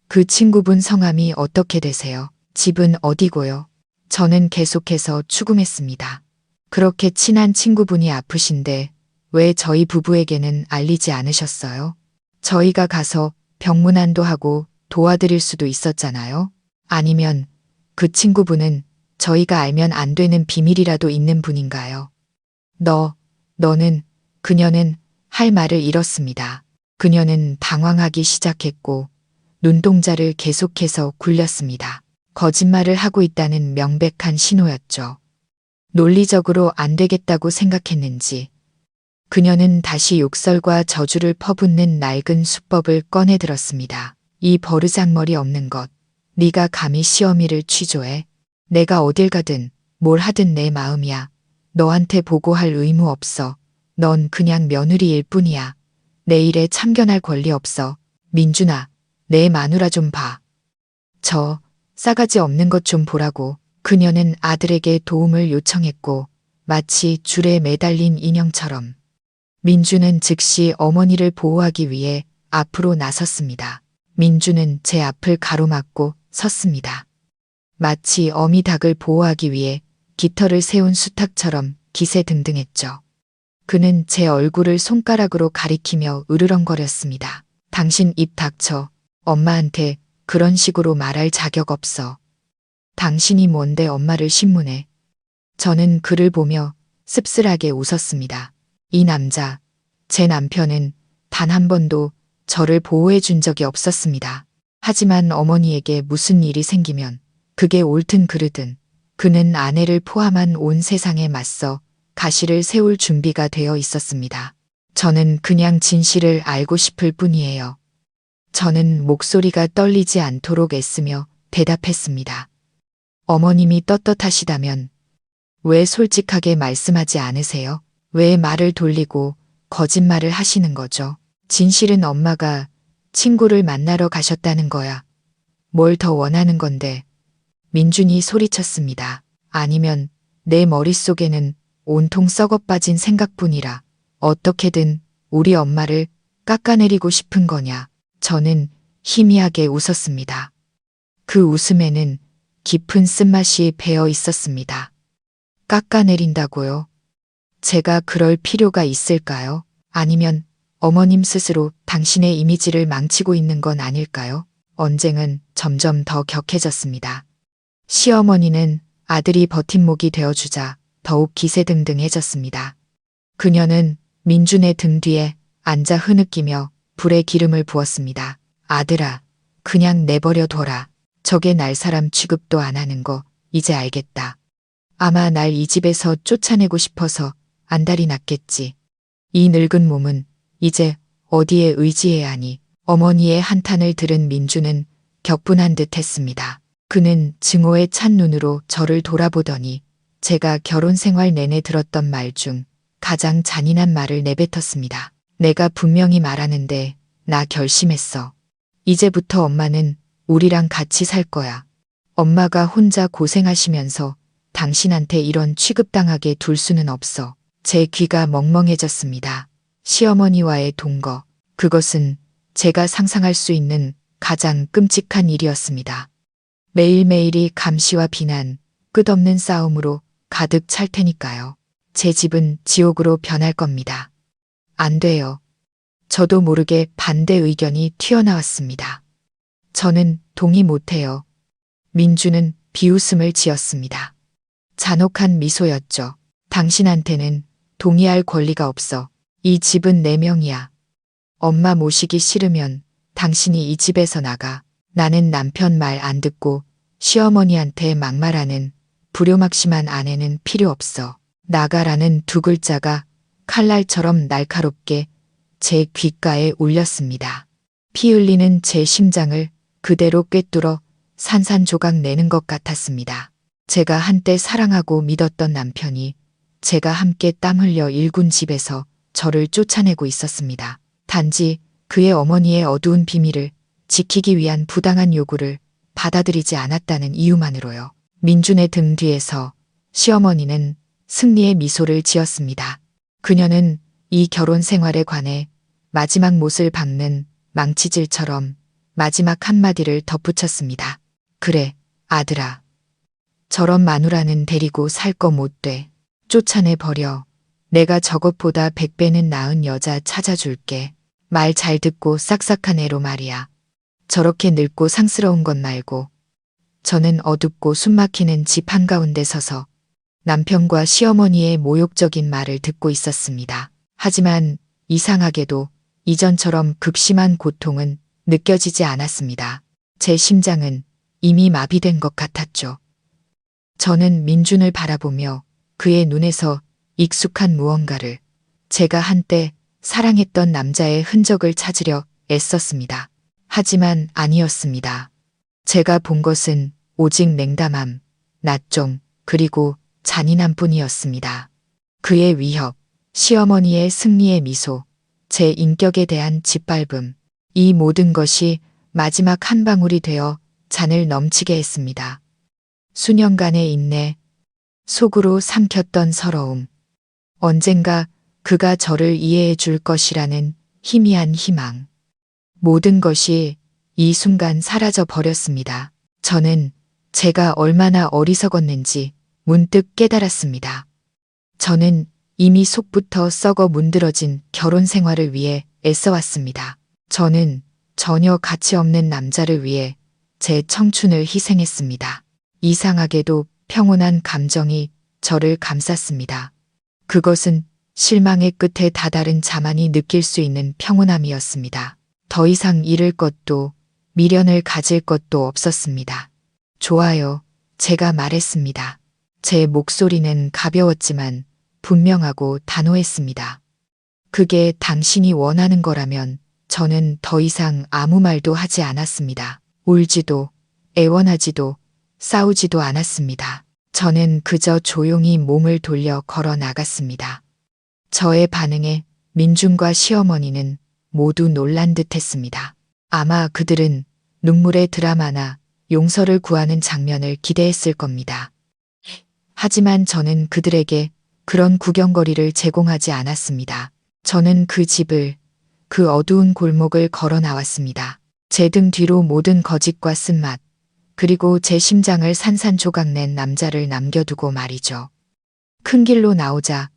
그 친구분 성함이 어떻게 되세요? 집은 어디고요? 저는 계속해서 추궁했습니다. 그렇게 친한 친구분이 아프신데 왜 저희 부부에게는 알리지 않으셨어요? 저희가 가서 병문안도 하고 도와드릴 수도 있었잖아요. 아니면 그 친구분은 저희가 알면 안 되는 비밀이라도 있는 분인가요? 그녀는 할 말을 잃었습니다. 그녀는 당황하기 시작했고 눈동자를 계속해서 굴렸습니다. 거짓말을 하고 있다는 명백한 신호였죠. 논리적으로 안 되겠다고 생각했는지 그녀는 다시 욕설과 저주를 퍼붓는 낡은 수법을 꺼내 들었습니다. 이 버르장머리 없는 것, 네가 감히 시어미를 취조해? 내가 어딜 가든 뭘 하든 내 마음이야. 너한테 보고할 의무 없어. 넌 그냥 며느리일 뿐이야. 내 일에 참견할 권리 없어. 민준아, 내 마누라 좀 봐. 저 싸가지 없는 것 좀 보라고. 그녀는 아들에게 도움을 요청했고 마치 줄에 매달린 인형처럼 민주는 즉시 어머니를 보호하기 위해 앞으로 나섰습니다. 민주는 제 앞을 가로막고 섰습니다. 마치 어미 닭을 보호하기 위해 깃털을 세운 수탉처럼 기세등등했죠. 그는 제 얼굴을 손가락으로 가리키며 으르렁거렸습니다. 당신 입 닥쳐. 엄마한테 그런 식으로 말할 자격 없어. 당신이 뭔데 엄마를 신문해. 저는 그를 보며 씁쓸하게 웃었습니다. 이 남자, 제 남편은 단 한 번도 저를 보호해 준 적이 없었습니다. 하지만 어머니에게 무슨 일이 생기면 그게 옳든 그르든 그는 아내를 포함한 온 세상에 맞서 가시를 세울 준비가 되어 있었습니다. 저는 그냥 진실을 알고 싶을 뿐이에요. 저는 목소리가 떨리지 않도록 애쓰며 대답했습니다. 어머님이 떳떳하시다면 왜 솔직하게 말씀하지 않으세요? 왜 말을 돌리고 거짓말을 하시는 거죠? 진실은 엄마가 친구를 만나러 가셨다는 거야. 뭘 더 원하는 건데? 민준이 소리쳤습니다. 아니면 내 머릿속에는 온통 썩어빠진 생각뿐이라 어떻게든 우리 엄마를 깎아내리고 싶은 거냐. 저는 희미하게 웃었습니다. 그 웃음에는 깊은 쓴맛이 배어 있었습니다. 깎아내린다고요? 제가 그럴 필요가 있을까요? 아니면 어머님 스스로 당신의 이미지를 망치고 있는 건 아닐까요? 언쟁은 점점 더 격해졌습니다. 시어머니는 아들이 버팀목이 되어주자 더욱 기세등등해졌습니다. 그녀는 민준의 등 뒤에 앉아 흐느끼며 불에 기름을 부었습니다. 아들아, 그냥 내버려 둬라. 저게 날 사람 취급도 안 하는 거 이제 알겠다. 아마 날 이 집에서 쫓아내고 싶어서 안달이 났겠지. 이 늙은 몸은 이제 어디에 의지해야 하니. 어머니의 한탄을 들은 민주는 격분한 듯 했습니다. 그는 증오에 찬 눈으로 저를 돌아보더니 제가 결혼 생활 내내 들었던 말 중 가장 잔인한 말을 내뱉었습니다. 내가 분명히 말하는데 나 결심했어. 이제부터 엄마는 우리랑 같이 살 거야. 엄마가 혼자 고생하시면서 당신한테 이런 취급당하게 둘 수는 없어. 제 귀가 멍멍해졌습니다. 시어머니와의 동거. 그것은 제가 상상할 수 있는 가장 끔찍한 일이었습니다. 매일매일이 감시와 비난, 끝없는 싸움으로 가득 찰 테니까요. 제 집은 지옥으로 변할 겁니다. 안 돼요. 저도 모르게 반대 의견이 튀어나왔습니다. 저는 동의 못해요. 민주는 비웃음을 지었습니다. 잔혹한 미소였죠. 당신한테는 동의할 권리가 없어. 이 집은 내 명이야. 엄마 모시기 싫으면 당신이 이 집에서 나가. 나는 남편 말 안 듣고 시어머니한테 막말하는 불효막심한 아내는 필요 없어. 나가라는 두 글자가 칼날처럼 날카롭게 제 귓가에 울렸습니다. 피 흘리는 제 심장을 그대로 꿰뚫어 산산조각 내는 것 같았습니다. 제가 한때 사랑하고 믿었던 남편이 제가 함께 땀 흘려 일군 집에서 저를 쫓아내고 있었습니다. 단지 그의 어머니의 어두운 비밀을 지키기 위한 부당한 요구를 받아들이지 않았다는 이유만으로요. 민준의 등 뒤에서 시어머니는 승리의 미소를 지었습니다. 그녀는 이 결혼 생활에 관해 마지막 못을 박는 망치질처럼 마지막 한마디를 덧붙였습니다. 그래, 아들아. 저런 마누라는 데리고 살 거 못 돼. 쫓아내버려. 내가 저것보다 100배는 나은 여자 찾아줄게. 말 잘 듣고 싹싹한 애로 말이야. 저렇게 늙고 상스러운 것 말고. 저는 어둡고 숨막히는 집 한가운데 서서 남편과 시어머니의 모욕적인 말을 듣고 있었습니다. 하지만 이상하게도 이전처럼 극심한 고통은 느껴지지 않았습니다. 제 심장은 이미 마비된 것 같았죠. 저는 민준을 바라보며 그의 눈에서 익숙한 무언가를, 제가 한때 사랑했던 남자의 흔적을 찾으려 애썼습니다. 하지만 아니었습니다. 제가 본 것은 오직 냉담함, 낯쫌, 그리고 잔인함 뿐이었습니다. 그의 위협, 시어머니의 승리의 미소, 제 인격에 대한 짓밟음, 이 모든 것이 마지막 한 방울이 되어 잔을 넘치게 했습니다. 수년간의 인내, 속으로 삼켰던 서러움, 언젠가 그가 저를 이해해 줄 것이라는 희미한 희망. 모든 것이 이 순간 사라져 버렸습니다. 저는 제가 얼마나 어리석었는지 문득 깨달았습니다. 저는 이미 속부터 썩어 문드러진 결혼 생활을 위해 애써왔습니다. 저는 전혀 가치 없는 남자를 위해 제 청춘을 희생했습니다. 이상하게도 평온한 감정이 저를 감쌌습니다. 그것은 실망의 끝에 다다른 자만이 느낄 수 있는 평온함이었습니다. 더 이상 잃을 것도 미련을 가질 것도 없었습니다. 좋아요. 제가 말했습니다. 제 목소리는 가벼웠지만 분명하고 단호했습니다. 그게 당신이 원하는 거라면 저는 더 이상 아무 말도 하지 않았습니다. 울지도 애원하지도 싸우지도 않았습니다. 저는 그저 조용히 몸을 돌려 걸어 나갔습니다. 저의 반응에 민준과 시어머니는 모두 놀란 듯 했습니다. 아마 그들은 눈물의 드라마나 용서를 구하는 장면을 기대했을 겁니다. 하지만 저는 그들에게 그런 구경거리를 제공하지 않았습니다. 저는 그 집을, 그 어두운 골목을 걸어 나왔습니다. 제 등 뒤로 모든 거짓과 쓴맛, 그리고 제 심장을 산산조각낸 남자를 남겨두고 말이죠. 큰 길로 나오자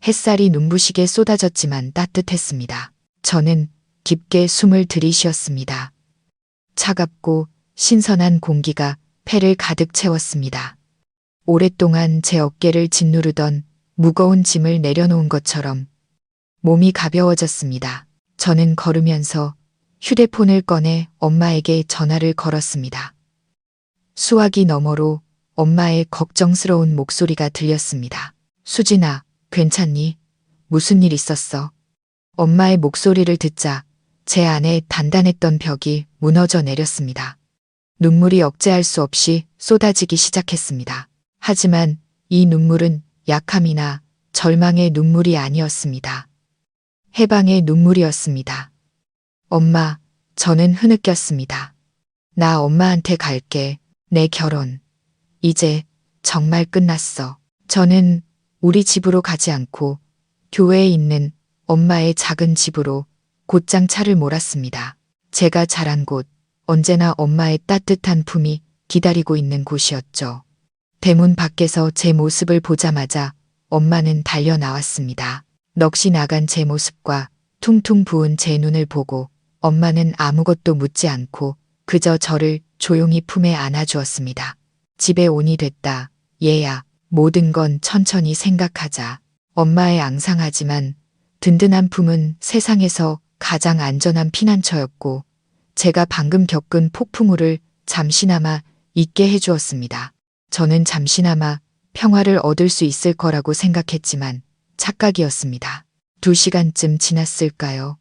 햇살이 눈부시게 쏟아졌지만 따뜻했습니다. 저는 깊게 숨을 들이쉬었습니다. 차갑고 신선한 공기가 폐를 가득 채웠습니다. 오랫동안 제 어깨를 짓누르던 무거운 짐을 내려놓은 것처럼 몸이 가벼워졌습니다. 저는 걸으면서 휴대폰을 꺼내 엄마에게 전화를 걸었습니다. 수화기 너머로 엄마의 걱정스러운 목소리가 들렸습니다. 수진아, 괜찮니? 무슨 일 있었어? 엄마의 목소리를 듣자 제 안에 단단했던 벽이 무너져 내렸습니다. 눈물이 억제할 수 없이 쏟아지기 시작했습니다. 하지만 이 눈물은 약함이나 절망의 눈물이 아니었습니다. 해방의 눈물이었습니다. 엄마, 저는 흐느꼈습니다. 나 엄마한테 갈게. 내 결혼. 이제 정말 끝났어. 저는 우리 집으로 가지 않고 교회에 있는 엄마의 작은 집으로 곧장 차를 몰았습니다. 제가 자란 곳, 언제나 엄마의 따뜻한 품이 기다리고 있는 곳이었죠. 대문 밖에서 제 모습을 보자마자 엄마는 달려 나왔습니다. 넋이 나간 제 모습과 퉁퉁 부은 제 눈을 보고 엄마는 아무것도 묻지 않고 그저 저를 조용히 품에 안아주었습니다. 집에 온이 됐다. 얘야, 모든 건 천천히 생각하자. 엄마의 앙상하지만 든든한 품은 세상에서 가장 안전한 피난처였고 제가 방금 겪은 폭풍우를 잠시나마 잊게 해주었습니다. 저는 잠시나마 평화를 얻을 수 있을 거라고 생각했지만 착각이었습니다. 2시간쯤 지났을까요?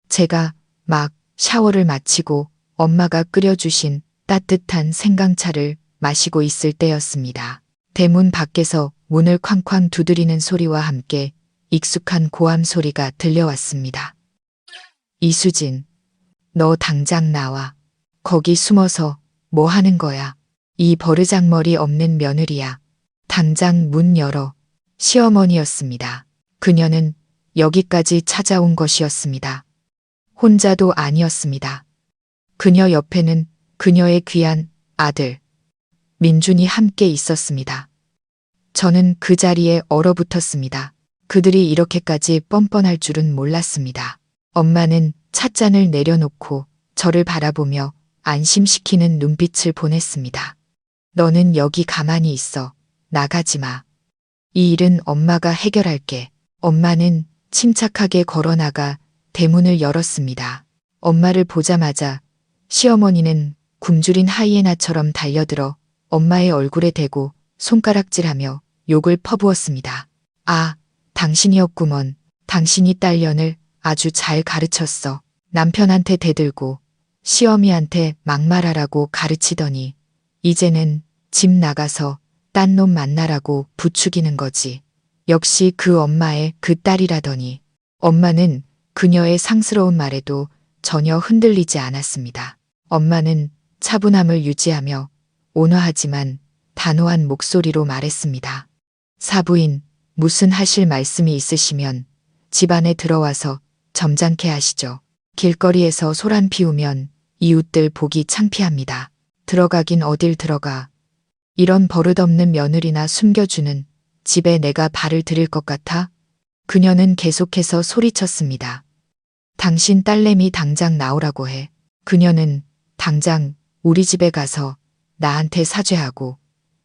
제가 막 샤워를 마치고 엄마가 끓여주신 따뜻한 생강차를 마시고 있을 때였습니다. 대문 밖에서 문을 쾅쾅 두드리는 소리와 함께 익숙한 고함 소리가 들려왔습니다. 이수진, 너 당장 나와. 거기 숨어서 뭐 하는 거야? 이 버르장머리 없는 며느리야. 당장 문 열어. 시어머니였습니다. 그녀는 여기까지 찾아온 것이었습니다. 혼자도 아니었습니다. 그녀 옆에는 그녀의 귀한 아들, 민준이 함께 있었습니다. 저는 그 자리에 얼어붙었습니다. 그들이 이렇게까지 뻔뻔할 줄은 몰랐습니다. 엄마는 찻잔을 내려놓고 저를 바라보며 안심시키는 눈빛을 보냈습니다. 너는 여기 가만히 있어. 나가지 마. 이 일은 엄마가 해결할게. 엄마는 침착하게 걸어나가 대문을 열었습니다. 엄마를 보자마자 시어머니는 굶주린 하이에나처럼 달려들어 엄마의 얼굴에 대고 손가락질하며 욕을 퍼부었습니다. 아, 당신이었구먼. 당신이 딸년을 아주 잘 가르쳤어. 남편한테 대들고 시어미한테 막말하라고 가르치더니 이제는 집 나가서 딴 놈 만나라고 부추기는 거지. 역시 그 엄마의 그 딸이라더니. 엄마는 그녀의 상스러운 말에도 전혀 흔들리지 않았습니다. 엄마는 차분함을 유지하며 온화하지만 단호한 목소리로 말했습니다. 사부인, 무슨 하실 말씀이 있으시면 집 안에 들어와서 점잖게 하시죠. 길거리에서 소란 피우면 이웃들 보기 창피합니다. 들어가긴 어딜 들어가. 이런 버릇없는 며느리나 숨겨주는 집에 내가 발을 들일 것 같아? 그녀는 계속해서 소리쳤습니다. 당신 딸내미 당장 나오라고 해. 그녀는 당장 우리 집에 가서 나한테 사죄하고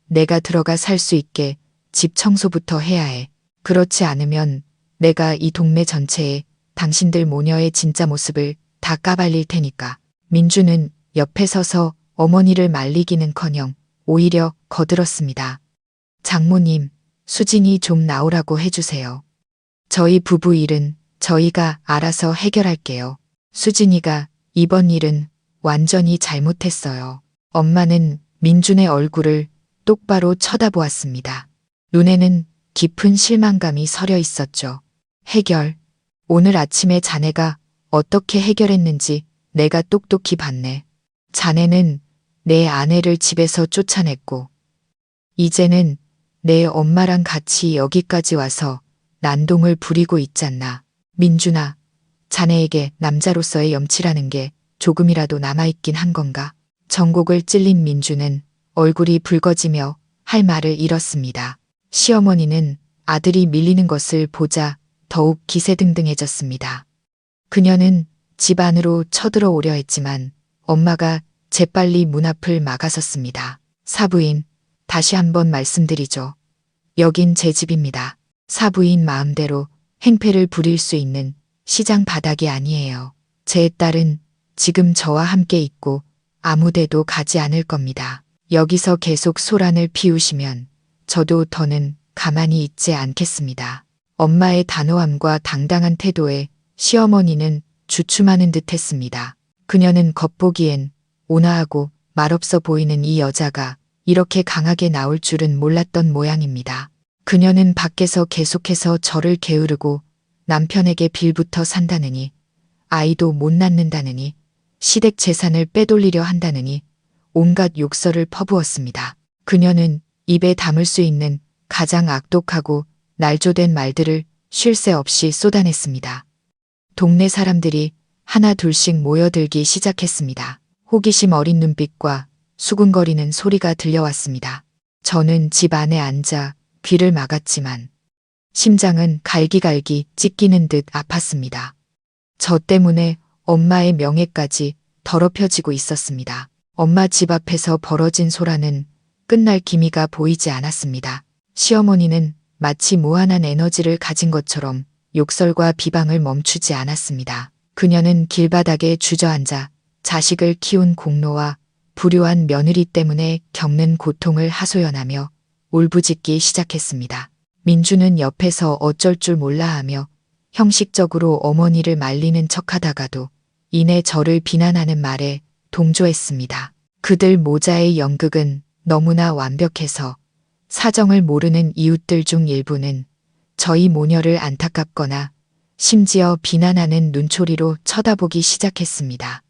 내가 들어가 살 수 있게 집 청소부터 해야 해. 그렇지 않으면 내가 이 동네 전체에 당신들 모녀의 진짜 모습을 다 까발릴 테니까. 민주는 옆에 서서 어머니를 말리기는커녕 오히려 거들었습니다. 장모님, 수진이 좀 나오라고 해주세요. 저희 부부 일은 저희가 알아서 해결할게요. 수진이가 이번 일은 완전히 잘못했어요. 엄마는 민준의 얼굴을 똑바로 쳐다보았습니다. 눈에는 깊은 실망감이 서려 있었죠. 해결. 오늘 아침에 자네가 어떻게 해결했는지 내가 똑똑히 봤네. 자네는 내 아내를 집에서 쫓아냈고, 이제는 내 엄마랑 같이 여기까지 와서 난동을 부리고 있잖아. 민준아, 자네에게 남자로서의 염치라는 게 조금이라도 남아있긴 한 건가? 전곡을 찔린 민주는 얼굴이 붉어지며 할 말을 잃었습니다. 시어머니는 아들이 밀리는 것을 보자 더욱 기세등등해졌습니다. 그녀는 집 안으로 쳐들어오려 했지만 엄마가 재빨리 문 앞을 막아섰습니다. 사부인, 다시 한번 말씀드리죠. 여긴 제 집입니다. 사부인 마음대로 행패를 부릴 수 있는 시장 바닥이 아니에요. 제 딸은 지금 저와 함께 있고 아무데도 가지 않을 겁니다. 여기서 계속 소란을 피우시면 저도 더는 가만히 있지 않겠습니다. 엄마의 단호함과 당당한 태도에 시어머니는 주춤하는 듯 했습니다. 그녀는 겉보기엔 온화하고 말없어 보이는 이 여자가 이렇게 강하게 나올 줄은 몰랐던 모양입니다. 그녀는 밖에서 계속해서 저를 게으르고 남편에게 빌부터 산다느니, 아이도 못 낳는다느니, 시댁 재산을 빼돌리려 한다느니 온갖 욕설을 퍼부었습니다. 그녀는 입에 담을 수 있는 가장 악독하고 날조된 말들을 쉴 새 없이 쏟아냈습니다. 동네 사람들이 하나 둘씩 모여들기 시작했습니다. 호기심 어린 눈빛과 수군거리는 소리가 들려왔습니다. 저는 집 안에 앉아 귀를 막았지만 심장은 갈기갈기 찢기는 듯 아팠습니다. 저 때문에 엄마의 명예까지 더럽혀지고 있었습니다. 엄마 집 앞에서 벌어진 소란은 끝날 기미가 보이지 않았습니다. 시어머니는 마치 무한한 에너지를 가진 것처럼 욕설과 비방을 멈추지 않았습니다. 그녀는 길바닥에 주저앉아 자식을 키운 공로와 불효한 며느리 때문에 겪는 고통을 하소연하며 울부짖기 시작했습니다. 민주는 옆에서 어쩔 줄 몰라 하며 형식적으로 어머니를 말리는 척하다가도 이내 저를 비난하는 말에 동조했습니다. 그들 모자의 연극은 너무나 완벽해서 사정을 모르는 이웃들 중 일부는 저희 모녀를 안타깝거나 심지어 비난하는 눈초리로 쳐다보기 시작했습니다.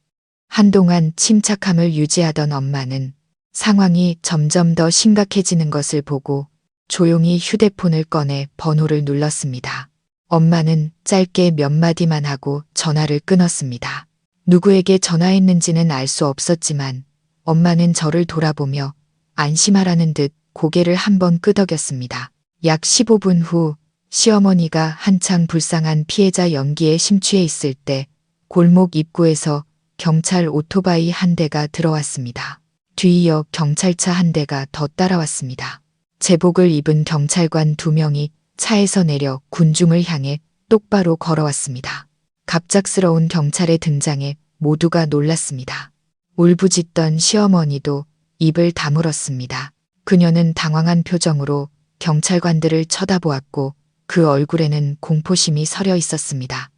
한동안 침착함을 유지하던 엄마는 상황이 점점 더 심각해지는 것을 보고 조용히 휴대폰을 꺼내 번호를 눌렀습니다. 엄마는 짧게 몇 마디만 하고 전화를 끊었습니다. 누구에게 전화했는지는 알 수 없었지만 엄마는 저를 돌아보며 안심하라는 듯 고개를 한번 끄덕였습니다. 약 15분 후 시어머니가 한창 불쌍한 피해자 연기에 심취해 있을 때 골목 입구에서 경찰 오토바이 한 대가 들어왔습니다. 뒤이어 경찰차 한 대가 더 따라왔습니다. 제복을 입은 경찰관 2명이 차에서 내려 군중을 향해 똑바로 걸어왔습니다. 갑작스러운 경찰의 등장에 모두가 놀랐습니다. 울부짖던 시어머니도 입을 다물었습니다. 그녀는 당황한 표정으로 경찰관들을 쳐다보았고 그 얼굴에는 공포심이 서려 있었습니다.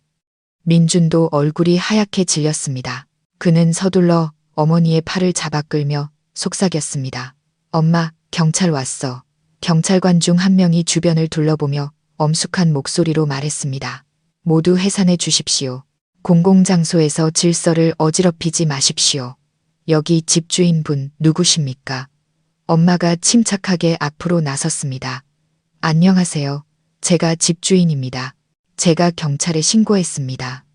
민준도 얼굴이 하얗게 질렸습니다. 그는 서둘러 어머니의 팔을 잡아 끌며 속삭였습니다. 엄마, 경찰 왔어. 경찰관 중 한 명이 주변을 둘러보며 엄숙한 목소리로 말했습니다. 모두 해산해 주십시오. 공공장소에서 질서를 어지럽히지 마십시오. 여기 집주인분 누구십니까? 엄마가 침착하게 앞으로 나섰습니다. 안녕하세요. 제가 집주인입니다. 제가 경찰에 신고했습니다.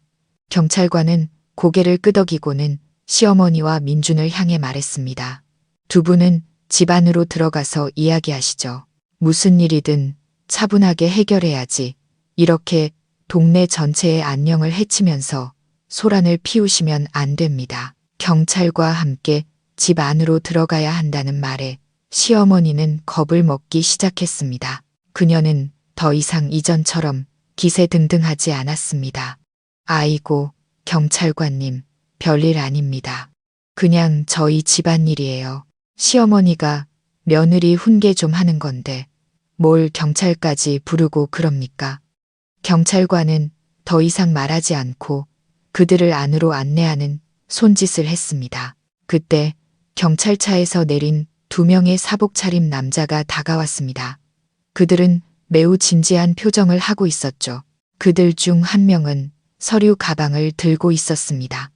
경찰관은 고개를 끄덕이고는 시어머니와 민준을 향해 말했습니다. 두 분은 집 안으로 들어가서 이야기하시죠. 무슨 일이든 차분하게 해결해야지. 이렇게 동네 전체의 안녕을 해치면서 소란을 피우시면 안 됩니다. 경찰과 함께 집 안으로 들어가야 한다는 말에 시어머니는 겁을 먹기 시작했습니다. 그녀는 더 이상 이전처럼 기세등등하지 않았습니다. 아이고, 경찰관님, 별일 아닙니다. 그냥 저희 집안일이에요. 시어머니가 며느리 훈계 좀 하는 건데 뭘 경찰까지 부르고 그럽니까? 경찰관은 더 이상 말하지 않고 그들을 안으로 안내하는 손짓을 했습니다. 그때 경찰차에서 내린 2명의 사복 차림 남자가 다가왔습니다. 그들은 매우 진지한 표정을 하고 있었죠. 그들 중 한 명은 서류 가방을 들고 있었습니다.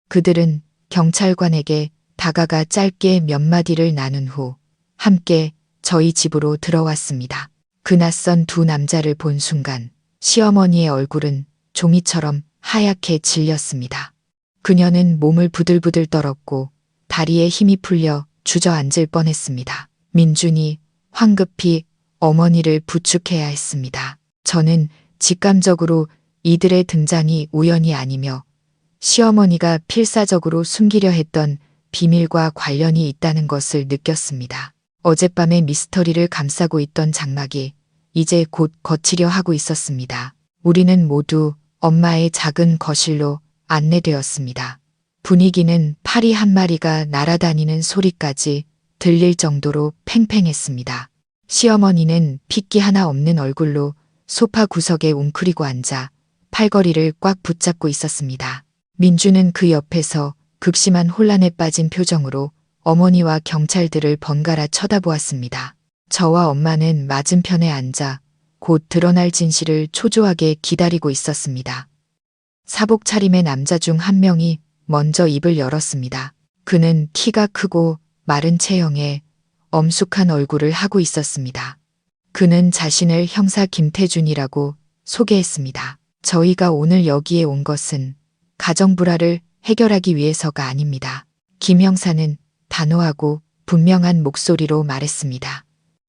그들은 경찰관에게 다가가 짧게 몇 마디를 나눈 후 함께 저희 집으로 들어왔습니다. 그 낯선 두 남자를 본 순간 시어머니의 얼굴은 종이처럼 하얗게 질렸습니다. 그녀는 몸을 부들부들 떨었고 다리에 힘이 풀려 주저앉을 뻔했습니다. 민준이 황급히 어머니를 부축해야 했습니다. 저는 직감적으로 이들의 등장이 우연이 아니며 시어머니가 필사적으로 숨기려 했던 비밀과 관련이 있다는 것을 느꼈습니다. 어젯밤에 미스터리를 감싸고 있던 장막이 이제 곧 거치려 하고 있었습니다. 우리는 모두 엄마의 작은 거실로 안내되었습니다. 분위기는 파리 한 마리가 날아다니는 소리까지 들릴 정도로 팽팽했습니다. 시어머니는 핏기 하나 없는 얼굴로 소파 구석에 웅크리고 앉아 팔걸이를 꽉 붙잡고 있었습니다. 민주는 그 옆에서 극심한 혼란에 빠진 표정으로 어머니와 경찰들을 번갈아 쳐다보았습니다. 저와 엄마는 맞은편에 앉아 곧 드러날 진실을 초조하게 기다리고 있었습니다. 사복 차림의 남자 중 한 명이 먼저 입을 열었습니다. 그는 키가 크고 마른 체형에 엄숙한 얼굴을 하고 있었습니다. 그는 자신을 형사 김태준이라고 소개했습니다. 저희가 오늘 여기에 온 것은 가정 불화를 해결하기 위해서가 아닙니다. 김 형사는 단호하고 분명한 목소리로 말했습니다.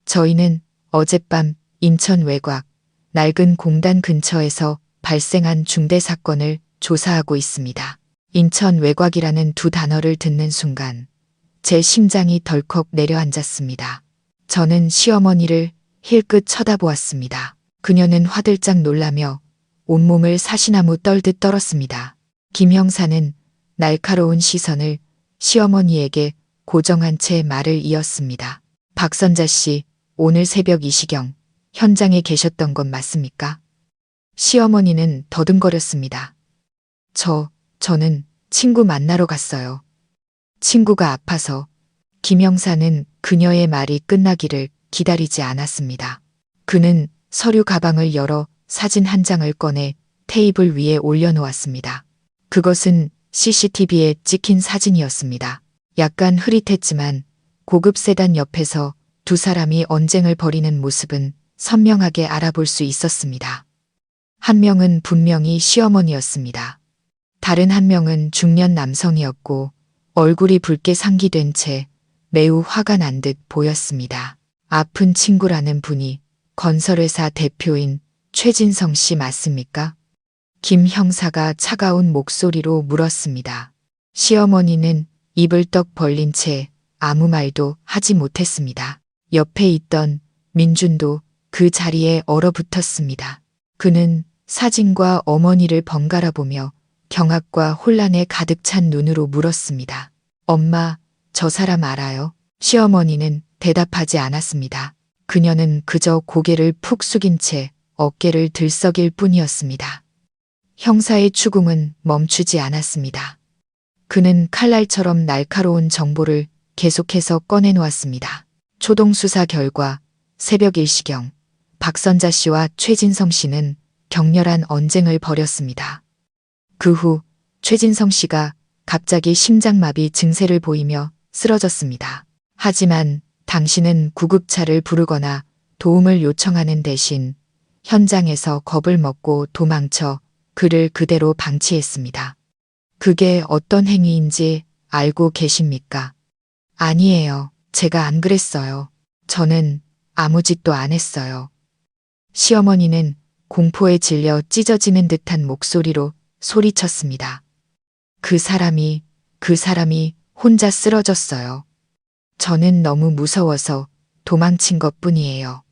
저희는 어젯밤 인천 외곽 낡은 공단 근처에서 발생한 중대 사건을 조사하고 있습니다. 인천 외곽이라는 두 단어를 듣는 순간 제 심장이 덜컥 내려앉았습니다. 저는 시어머니를 힐끗 쳐다보았습니다. 그녀는 화들짝 놀라며 온몸을 사시나무 떨듯 떨었습니다. 김 형사는 날카로운 시선을 시어머니에게 고정한 채 말을 이었습니다. 박선자 씨, 오늘 새벽 이 시경 현장에 계셨던 건 맞습니까? 시어머니는 더듬거렸습니다. 저는 친구 만나러 갔어요. 친구가 아파서. 김 형사는 그녀의 말이 끝나기를 기다리지 않았습니다. 그는 서류 가방을 열어 사진 한 장을 꺼내 테이블 위에 올려놓았습니다. 그것은 CCTV에 찍힌 사진이었습니다. 약간 흐릿했지만 고급 세단 옆에서 두 사람이 언쟁을 벌이는 모습은 선명하게 알아볼 수 있었습니다. 한 명은 분명히 시어머니였습니다. 다른 한 명은 중년 남성이었고 얼굴이 붉게 상기된 채 매우 화가 난 듯 보였습니다. 아픈 친구라는 분이 건설회사 대표인 최진성 씨 맞습니까? 김 형사가 차가운 목소리로 물었습니다. 시어머니는 입을 떡 벌린 채 아무 말도 하지 못했습니다. 옆에 있던 민준도 그 자리에 얼어붙었습니다. 그는 사진과 어머니를 번갈아 보며 경악과 혼란에 가득 찬 눈으로 물었습니다. 엄마, 저 사람 알아요? 시어머니는 대답하지 않았습니다. 그녀는 그저 고개를 푹 숙인 채 어깨를 들썩일 뿐이었습니다. 형사의 추궁은 멈추지 않았습니다. 그는 칼날처럼 날카로운 정보를 계속해서 꺼내놓았습니다. 초동수사 결과 새벽 1시경 박선자 씨와 최진성 씨는 격렬한 언쟁을 벌였습니다. 그 후 최진성 씨가 갑자기 심장마비 증세를 보이며 쓰러졌습니다. 하지만 당신은 구급차를 부르거나 도움을 요청하는 대신 현장에서 겁을 먹고 도망쳐 그를 그대로 방치했습니다. 그게 어떤 행위인지 알고 계십니까? 아니에요. 제가 안 그랬어요. 저는 아무 짓도 안 했어요. 시어머니는 공포에 질려 찢어지는 듯한 목소리로 소리쳤습니다. 그 사람이 혼자 쓰러졌어요. 저는 너무 무서워서 도망친 것뿐이에요.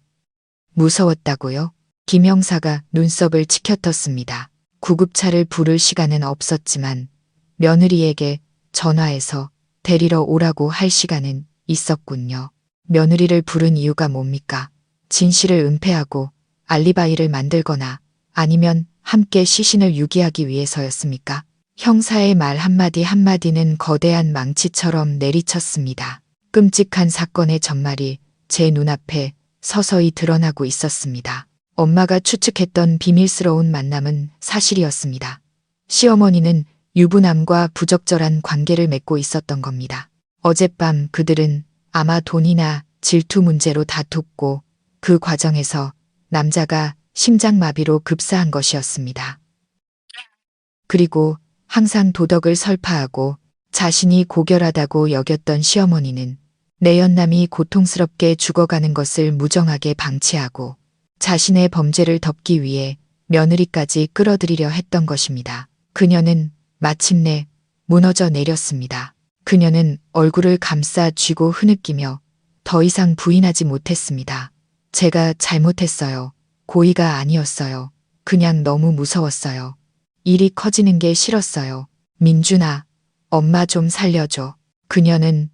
무서웠다고요? 김 형사가 눈썹을 치켜떴습니다. 구급차를 부를 시간은 없었지만 며느리에게 전화해서 데리러 오라고 할 시간은 있었군요. 며느리를 부른 이유가 뭡니까? 진실을 은폐하고 알리바이를 만들거나 아니면 함께 시신을 유기하기 위해서였습니까? 형사의 말 한마디 한마디는 거대한 망치처럼 내리쳤습니다. 끔찍한 사건의 전말이 제 눈앞에 서서히 드러나고 있었습니다. 엄마가 추측했던 비밀스러운 만남은 사실이었습니다. 시어머니는 유부남과 부적절한 관계를 맺고 있었던 겁니다. 어젯밤 그들은 아마 돈이나 질투 문제로 다퉜고 그 과정에서 남자가 심장마비로 급사한 것이었습니다. 그리고 항상 도덕을 설파하고 자신이 고결하다고 여겼던 시어머니는 내연남이 고통스럽게 죽어가는 것을 무정하게 방치하고 자신의 범죄를 덮기 위해 며느리까지 끌어들이려 했던 것입니다. 그녀는 마침내 무너져 내렸습니다. 그녀는 얼굴을 감싸 쥐고 흐느끼며 더 이상 부인하지 못했습니다. 제가 잘못했어요. 고의가 아니었어요. 그냥 너무 무서웠어요. 일이 커지는 게 싫었어요. 민준아, 엄마 좀 살려줘. 그녀는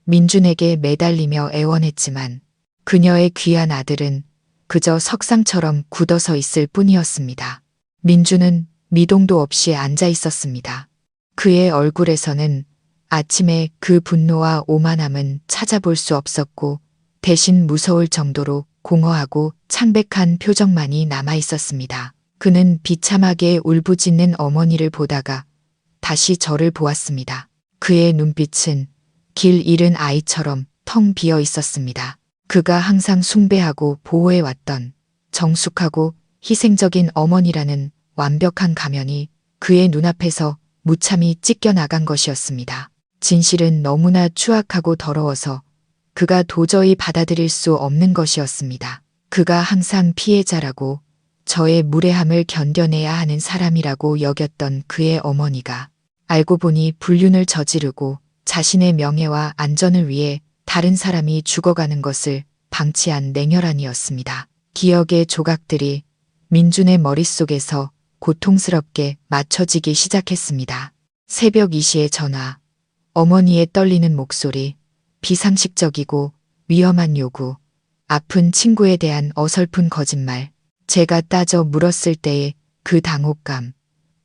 민준에게 매달리며 애원했지만 그녀의 귀한 아들은 그저 석상처럼 굳어서 있을 뿐이었습니다. 민준은 미동도 없이 앉아 있었습니다. 그의 얼굴에서는 아침에 그 분노와 오만함은 찾아볼 수 없었고 대신 무서울 정도로 공허하고 창백한 표정만이 남아 있었습니다. 그는 비참하게 울부짖는 어머니를 보다가 다시 저를 보았습니다. 그의 눈빛은 길 잃은 아이처럼 텅 비어 있었습니다. 그가 항상 숭배하고 보호해왔던 정숙하고 희생적인 어머니라는 완벽한 가면이 그의 눈앞에서 무참히 찢겨나간 것이었습니다. 진실은 너무나 추악하고 더러워서 그가 도저히 받아들일 수 없는 것이었습니다. 그가 항상 피해자라고 저의 무례함을 견뎌내야 하는 사람이라고 여겼던 그의 어머니가 알고 보니 불륜을 저지르고 자신의 명예와 안전을 위해 다른 사람이 죽어가는 것을 방치한 냉혈한이었습니다. 기억의 조각들이 민준의 머릿속에서 고통스럽게 맞춰지기 시작했습니다. 새벽 2시의 전화, 어머니의 떨리는 목소리, 비상식적이고 위험한 요구, 아픈 친구에 대한 어설픈 거짓말, 제가 따져 물었을 때의 그 당혹감,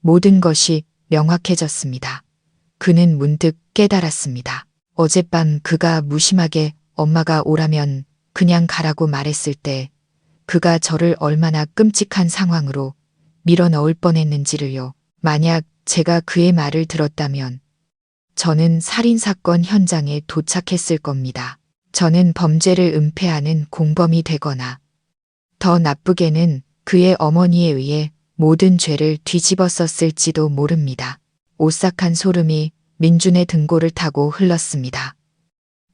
모든 것이 명확해졌습니다. 그는 문득 깨달았습니다. 어젯밤 그가 무심하게 엄마가 오라면 그냥 가라고 말했을 때 그가 저를 얼마나 끔찍한 상황으로 밀어넣을 뻔했는지를요. 만약 제가 그의 말을 들었다면 저는 살인사건 현장에 도착했을 겁니다. 저는 범죄를 은폐하는 공범이 되거나 더 나쁘게는 그의 어머니에 의해 모든 죄를 뒤집었었을지도 모릅니다. 오싹한 소름이 민준의 등골을 타고 흘렀습니다.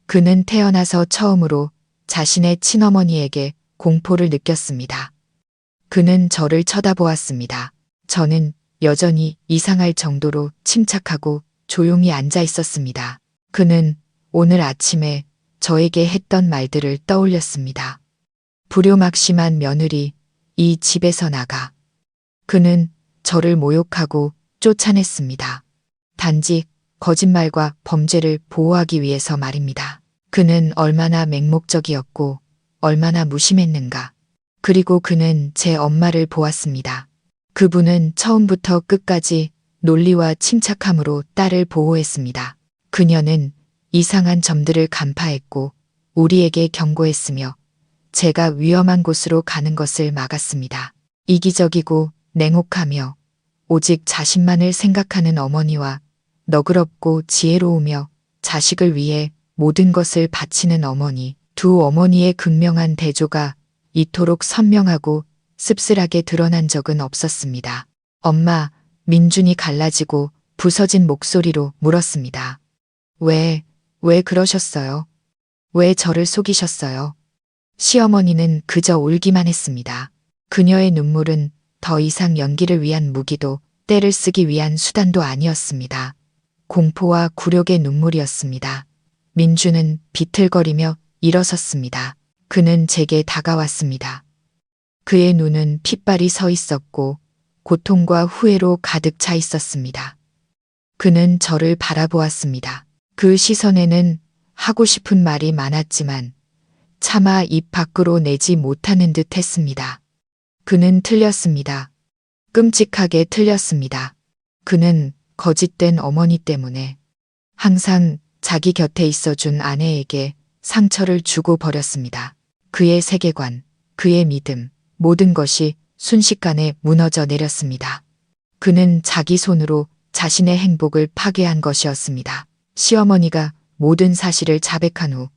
그는 태어나서 처음으로 자신의 친어머니에게 공포를 느꼈습니다. 그는 저를 쳐다보았습니다. 저는 여전히 이상할 정도로 침착하고 조용히 앉아 있었습니다. 그는 오늘 아침에 저에게 했던 말들을 떠올렸습니다. 불효막심한 며느리, 이 집에서 나가. 그는 저를 모욕하고 쫓아냈습니다. 단지 거짓말과 범죄를 보호하기 위해서 말입니다. 그는 얼마나 맹목적이었고 얼마나 무심했는가. 그리고 그는 제 엄마를 보았습니다. 그분은 처음부터 끝까지 논리와 침착함으로 딸을 보호했습니다. 그녀는 이상한 점들을 간파했고 우리에게 경고했으며 제가 위험한 곳으로 가는 것을 막았습니다. 이기적이고 냉혹하며 오직 자신만을 생각하는 어머니와 너그럽고 지혜로우며 자식을 위해 모든 것을 바치는 어머니, 두 어머니의 극명한 대조가 이토록 선명하고 씁쓸하게 드러난 적은 없었습니다. 엄마, 민준이 갈라지고 부서진 목소리로 물었습니다. 왜 그러셨어요? 왜 저를 속이셨어요? 시어머니는 그저 울기만 했습니다. 그녀의 눈물은 더 이상 연기를 위한 무기도 때를 쓰기 위한 수단도 아니었습니다. 공포와 굴욕의 눈물이었습니다. 민주는 비틀거리며 일어섰습니다. 그는 제게 다가왔습니다. 그의 눈은 핏발이 서 있었고 고통과 후회로 가득 차 있었습니다. 그는 저를 바라보았습니다. 그 시선에는 하고 싶은 말이 많았지만 차마 입 밖으로 내지 못하는 듯 했습니다. 그는 틀렸습니다. 끔찍하게 틀렸습니다. 그는 거짓된 어머니 때문에 항상 자기 곁에 있어준 아내에게 상처를 주고 버렸습니다. 그의 세계관, 그의 믿음, 모든 것이 순식간에 무너져 내렸습니다. 그는 자기 손으로 자신의 행복을 파괴한 것이었습니다. 시어머니가 모든 사실을 자백한 후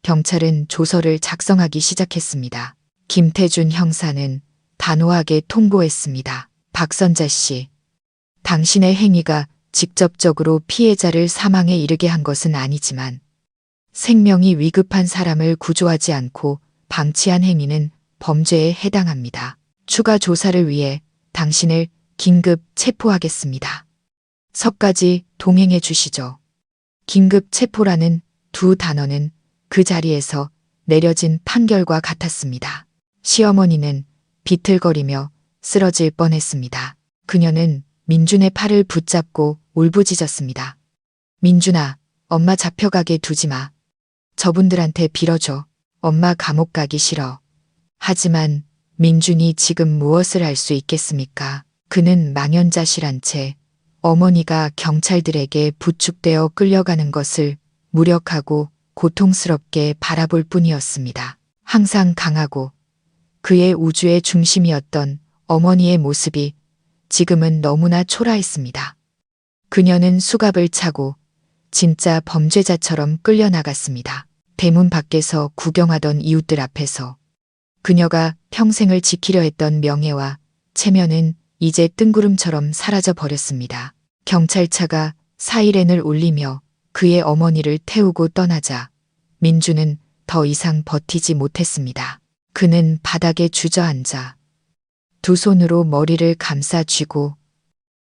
경찰은 조서를 작성하기 시작했습니다. 김태준 형사는 단호하게 통보했습니다. 박선자 씨, 당신의 행위가 직접적으로 피해자를 사망에 이르게 한 것은 아니지만 생명이 위급한 사람을 구조하지 않고 방치한 행위는 범죄에 해당합니다. 추가 조사를 위해 당신을 긴급 체포하겠습니다. 서까지 동행해 주시죠. 긴급 체포라는 두 단어는 그 자리에서 내려진 판결과 같았습니다. 시어머니는 비틀거리며 쓰러질 뻔했습니다. 그녀는 민준의 팔을 붙잡고 울부짖었습니다. 민준아, 엄마 잡혀가게 두지 마. 저분들한테 빌어줘. 엄마 감옥 가기 싫어. 하지만 민준이 지금 무엇을 할 수 있겠습니까? 그는 망연자실한 채 어머니가 경찰들에게 부축되어 끌려가는 것을 무력하고 고통스럽게 바라볼 뿐이었습니다. 항상 강하고 그의 우주의 중심이었던 어머니의 모습이 지금은 너무나 초라했습니다. 그녀는 수갑을 차고 진짜 범죄자처럼 끌려나갔습니다. 대문 밖에서 구경하던 이웃들 앞에서 그녀가 평생을 지키려 했던 명예와 체면은 이제 뜬구름처럼 사라져 버렸습니다. 경찰차가 사이렌을 울리며 그의 어머니를 태우고 떠나자 민주는 더 이상 버티지 못했습니다. 그는 바닥에 주저앉아 두 손으로 머리를 감싸 쥐고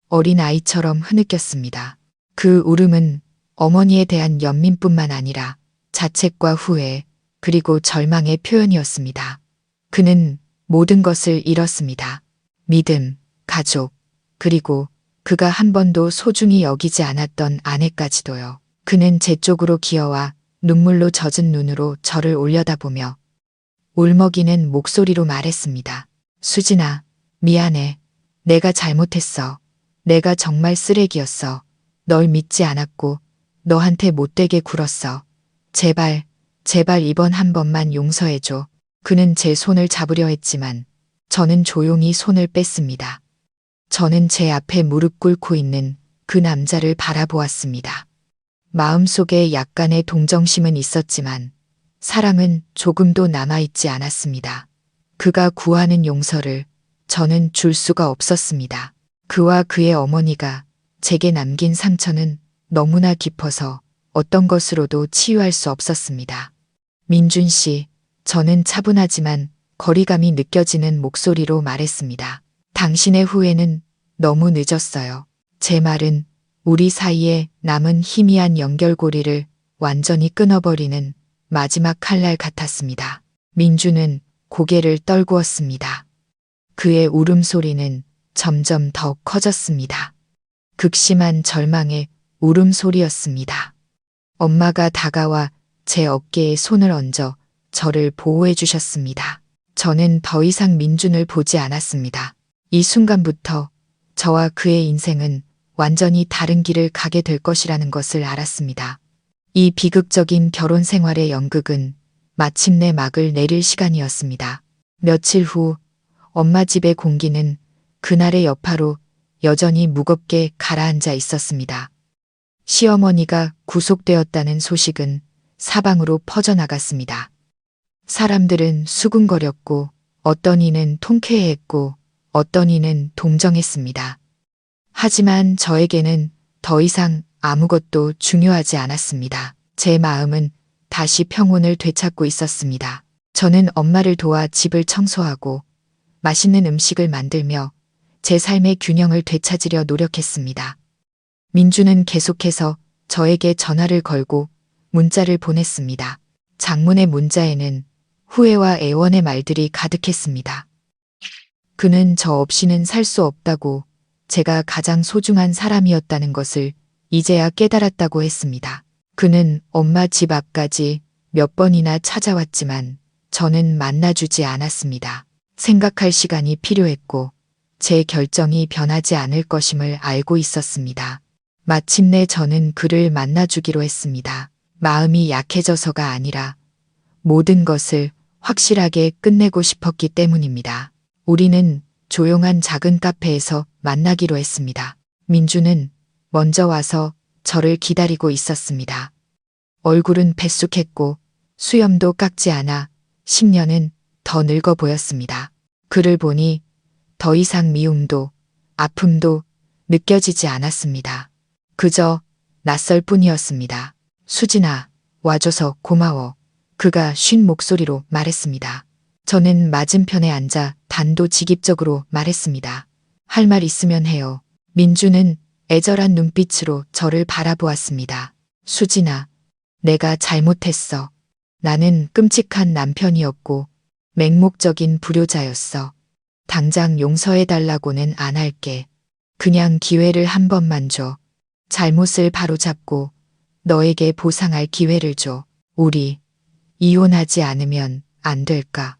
어린아이처럼 흐느꼈습니다. 그 울음은 어머니에 대한 연민뿐만 아니라 자책과 후회 그리고 절망의 표현이었습니다. 그는 모든 것을 잃었습니다. 믿음, 가족, 그리고 그가 한 번도 소중히 여기지 않았던 아내까지도요. 그는 제 쪽으로 기어와 눈물로 젖은 눈으로 저를 올려다보며 울먹이는 목소리로 말했습니다. 수진아, 미안해. 내가 잘못했어. 내가 정말 쓰레기였어. 널 믿지 않았고 너한테 못되게 굴었어. 제발, 제발 이번 한 번만 용서해줘. 그는 제 손을 잡으려 했지만 저는 조용히 손을 뺐습니다. 저는 제 앞에 무릎 꿇고 있는 그 남자를 바라보았습니다. 마음속에 약간의 동정심은 있었지만 사랑은 조금도 남아있지 않았습니다. 그가 구하는 용서를 저는 줄 수가 없었습니다. 그와 그의 어머니가 제게 남긴 상처는 너무나 깊어서 어떤 것으로도 치유할 수 없었습니다. 민준 씨, 저는 차분하지만 거리감이 느껴지는 목소리로 말했습니다. 당신의 후회는 너무 늦었어요. 제 말은 우리 사이에 남은 희미한 연결고리를 완전히 끊어버리는 마지막 칼날 같았습니다. 민주는 고개를 떨구었습니다. 그의 울음소리는 점점 더 커졌습니다. 극심한 절망의 울음소리였습니다. 엄마가 다가와 제 어깨에 손을 얹어 저를 보호해 주셨습니다. 저는 더 이상 민준을 보지 않았습니다. 이 순간부터 저와 그의 인생은 완전히 다른 길을 가게 될 것이라는 것을 알았습니다. 이 비극적인 결혼 생활의 연극은 마침내 막을 내릴 시간이었습니다. 며칠 후 엄마 집의 공기는 그날의 여파로 여전히 무겁게 가라앉아 있었습니다. 시어머니가 구속되었다는 소식은 사방으로 퍼져나갔습니다. 사람들은 수군거렸고 어떤 이는 통쾌해했고 어떤 이는 동정했습니다. 하지만 저에게는 더 이상 아무것도 중요하지 않았습니다. 제 마음은 다시 평온을 되찾고 있었습니다. 저는 엄마를 도와 집을 청소하고 맛있는 음식을 만들며 제 삶의 균형을 되찾으려 노력했습니다. 민주는 계속해서 저에게 전화를 걸고 문자를 보냈습니다. 장문의 문자에는 후회와 애원의 말들이 가득했습니다. 그는 저 없이는 살 수 없다고, 제가 가장 소중한 사람이었다는 것을 이제야 깨달았다고 했습니다. 그는 엄마 집 앞까지 몇 번이나 찾아왔지만 저는 만나주지 않았습니다. 생각할 시간이 필요했고 제 결정이 변하지 않을 것임을 알고 있었습니다. 마침내 저는 그를 만나주기로 했습니다. 마음이 약해져서가 아니라 모든 것을 확실하게 끝내고 싶었기 때문입니다. 우리는 조용한 작은 카페에서 만나기로 했습니다. 민주는 먼저 와서 저를 기다리고 있었습니다. 얼굴은 뱃쑥했고 수염도 깎지 않아 10년은 더 늙어 보였습니다. 그를 보니 더 이상 미움도 아픔도 느껴지지 않았습니다. 그저 낯설 뿐이었습니다. 수진아, 와줘서 고마워. 그가 쉰 목소리로 말했습니다. 저는 맞은편에 앉아 단도직입적으로 말했습니다. 할 말 있으면 해요. 민주는 애절한 눈빛으로 저를 바라보았습니다. 수진아, 내가 잘못했어. 나는 끔찍한 남편이었고 맹목적인 불효자였어. 당장 용서해달라고는 안 할게. 그냥 기회를 한 번만 줘. 잘못을 바로잡고 너에게 보상할 기회를 줘. 우리 이혼하지 않으면 안 될까?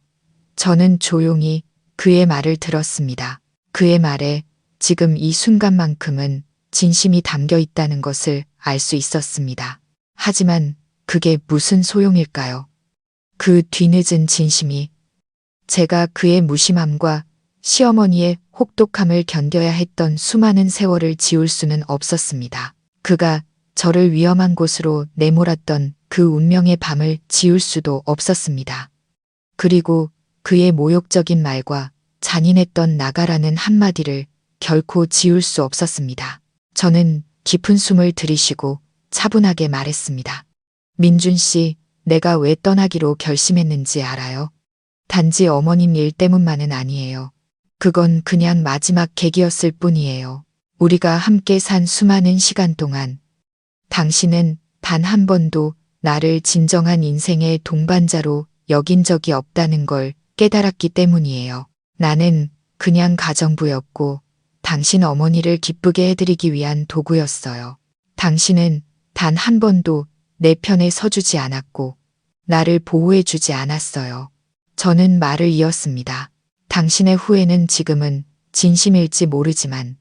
저는 조용히 그의 말을 들었습니다. 그의 말에 지금 이 순간만큼은 진심이 담겨 있다는 것을 알 수 있었습니다. 하지만 그게 무슨 소용일까요? 그 뒤늦은 진심이 제가 그의 무심함과 시어머니의 혹독함을 견뎌야 했던 수많은 세월을 지울 수는 없었습니다. 그가 저를 위험한 곳으로 내몰았던 그 운명의 밤을 지울 수도 없었습니다. 그리고 그의 모욕적인 말과 잔인했던 나가라는 한마디를 결코 지울 수 없었습니다. 저는 깊은 숨을 들이쉬고 차분하게 말했습니다. 민준 씨, 내가 왜 떠나기로 결심했는지 알아요? 단지 어머님 일 때문만은 아니에요. 그건 그냥 마지막 계기였을 뿐이에요. 우리가 함께 산 수많은 시간 동안 당신은 단 한 번도 나를 진정한 인생의 동반자로 여긴 적이 없다는 걸 깨달았기 때문이에요. 나는 그냥 가정부였고 당신 어머니를 기쁘게 해드리기 위한 도구였어요. 당신은 단 한 번도 내 편에 서주지 않았고 나를 보호해주지 않았어요. 저는 말을 이었습니다. 당신의 후회는 지금은 진심일지 모르지만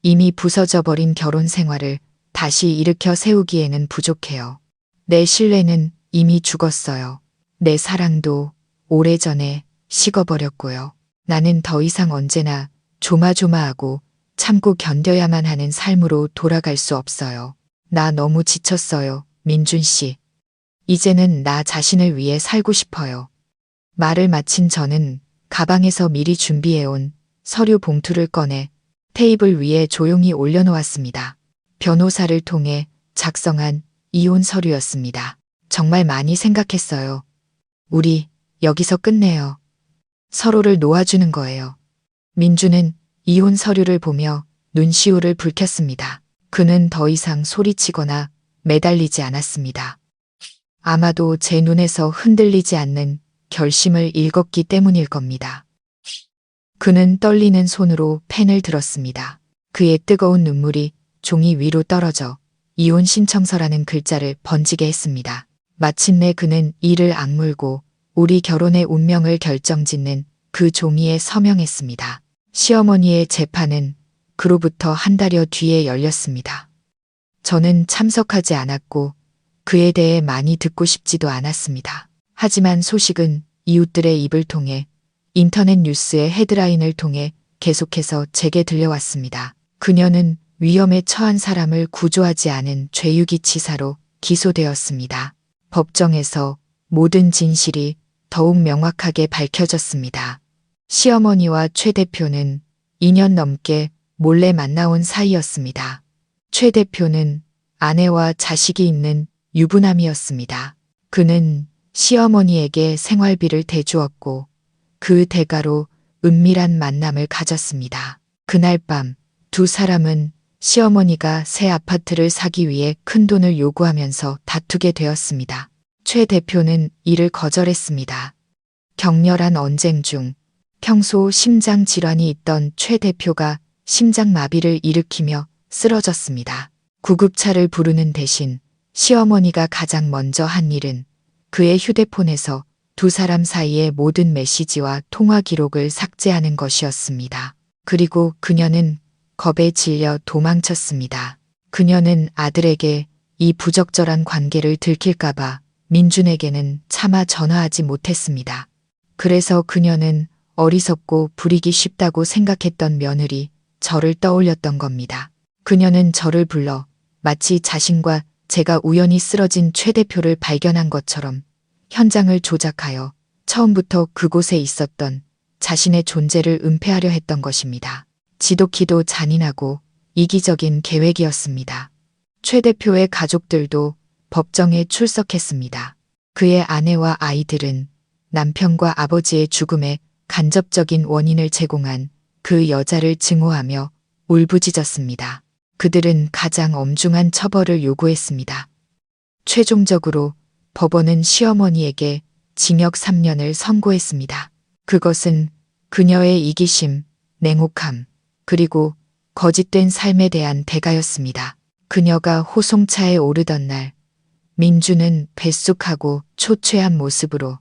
이미 부서져 버린 결혼 생활을 다시 일으켜 세우기에는 부족해요. 내 신뢰는 이미 죽었어요. 내 사랑도 오래전에 식어버렸고요. 나는 더 이상 언제나 조마조마하고 참고 견뎌야만 하는 삶으로 돌아갈 수 없어요. 나 너무 지쳤어요, 민준 씨. 이제는 나 자신을 위해 살고 싶어요. 말을 마친 저는 가방에서 미리 준비해온 서류 봉투를 꺼내 테이블 위에 조용히 올려놓았습니다. 변호사를 통해 작성한 이혼 서류였습니다. 정말 많이 생각했어요. 우리 여기서 끝내요. 서로를 놓아주는 거예요. 민주는 이혼 서류를 보며 눈시울을 붉혔습니다. 그는 더 이상 소리치거나 매달리지 않았습니다. 아마도 제 눈에서 흔들리지 않는 결심을 읽었기 때문일 겁니다. 그는 떨리는 손으로 펜을 들었습니다. 그의 뜨거운 눈물이 종이 위로 떨어져 이혼 신청서라는 글자를 번지게 했습니다. 마침내 그는 이를 악물고 우리 결혼의 운명을 결정짓는 그 종이에 서명했습니다. 시어머니의 재판은 그로부터 한 달여 뒤에 열렸습니다. 저는 참석하지 않았고 그에 대해 많이 듣고 싶지도 않았습니다. 하지만 소식은 이웃들의 입을 통해 인터넷 뉴스의 헤드라인을 통해 계속해서 제게 들려왔습니다. 그녀는 위험에 처한 사람을 구조하지 않은 죄유기치사로 기소되었습니다. 법정에서 모든 진실이 더욱 명확하게 밝혀졌습니다. 시어머니와 최 대표는 2년 넘게 몰래 만나온 사이였습니다. 최 대표는 아내와 자식이 있는 유부남이었습니다. 그는 시어머니에게 생활비를 대주었고 그 대가로 은밀한 만남을 가졌습니다. 그날 밤 두 사람은 시어머니가 새 아파트를 사기 위해 큰 돈을 요구하면서 다투게 되었습니다. 최 대표는 이를 거절했습니다. 격렬한 언쟁 중 평소 심장 질환이 있던 최 대표가 심장마비를 일으키며 쓰러졌습니다. 구급차를 부르는 대신 시어머니가 가장 먼저 한 일은 그의 휴대폰에서 두 사람 사이의 모든 메시지와 통화 기록을 삭제하는 것이었습니다. 그리고 그녀는 겁에 질려 도망쳤습니다. 그녀는 아들에게 이 부적절한 관계를 들킬까봐 민준에게는 차마 전화하지 못했습니다. 그래서 그녀는 어리석고 부리기 쉽다고 생각했던 며느리 저를 떠올렸던 겁니다. 그녀는 저를 불러 마치 자신과 제가 우연히 쓰러진 최 대표를 발견한 것처럼 현장을 조작하여 처음부터 그곳에 있었던 자신의 존재를 은폐하려 했던 것입니다. 지독히도 잔인하고 이기적인 계획이었습니다. 최 대표의 가족들도 법정에 출석했습니다. 그의 아내와 아이들은 남편과 아버지의 죽음에 간접적인 원인을 제공한 그 여자를 증오하며 울부짖었습니다. 그들은 가장 엄중한 처벌을 요구했습니다. 최종적으로 법원은 시어머니에게 징역 3년을 선고했습니다. 그것은 그녀의 이기심, 냉혹함, 그리고 거짓된 삶에 대한 대가였습니다. 그녀가 호송차에 오르던 날, 민주는 뱃쑥하고 초췌한 모습으로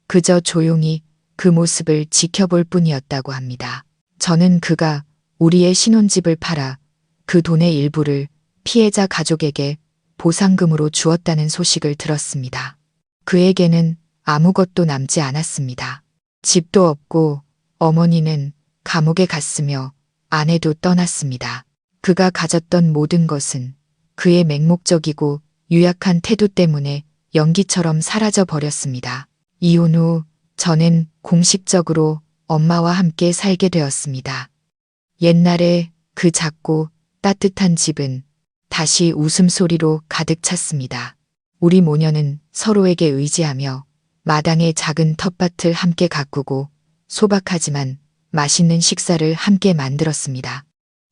그저 조용히 그 모습을 지켜볼 뿐이었다고 합니다. 저는 그가 우리의 신혼집을 팔아 그 돈의 일부를 피해자 가족에게 보상금으로 주었다는 소식을 들었습니다. 그에게는 아무것도 남지 않았습니다. 집도 없고 어머니는 감옥에 갔으며 아내도 떠났습니다. 그가 가졌던 모든 것은 그의 맹목적이고 유약한 태도 때문에 연기처럼 사라져 버렸습니다. 이혼 후 저는 공식적으로 엄마와 함께 살게 되었습니다. 옛날에 그 작고 따뜻한 집은 다시 웃음소리로 가득 찼습니다. 우리 모녀는 서로에게 의지하며 마당의 작은 텃밭을 함께 가꾸고 소박하지만 맛있는 식사를 함께 만들었습니다.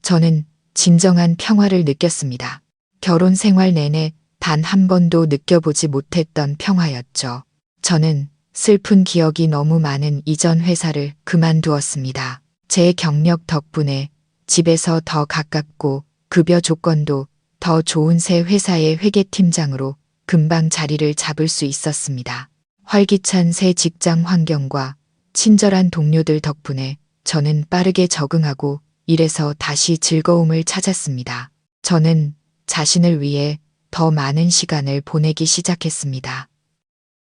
저는 진정한 평화를 느꼈습니다. 결혼 생활 내내 단 한 번도 느껴보지 못했던 평화였죠. 저는 슬픈 기억이 너무 많은 이전 회사를 그만두었습니다. 제 경력 덕분에 집에서 더 가깝고 급여 조건도 더 좋은 새 회사의 회계팀장으로 금방 자리를 잡을 수 있었습니다. 활기찬 새 직장 환경과 친절한 동료들 덕분에 저는 빠르게 적응하고 일에서 다시 즐거움을 찾았습니다. 저는 자신을 위해 더 많은 시간을 보내기 시작했습니다.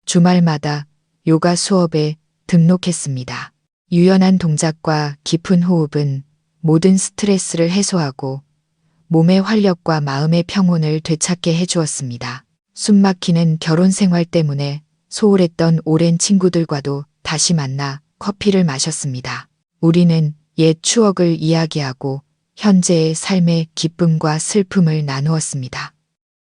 주말마다 요가 수업에 등록했습니다. 유연한 동작과 깊은 호흡은 모든 스트레스를 해소하고 몸의 활력과 마음의 평온을 되찾게 해주었습니다. 숨막히는 결혼 생활 때문에 소홀했던 오랜 친구들과도 다시 만나 커피를 마셨습니다. 우리는 옛 추억을 이야기하고 현재의 삶의 기쁨과 슬픔을 나누었습니다.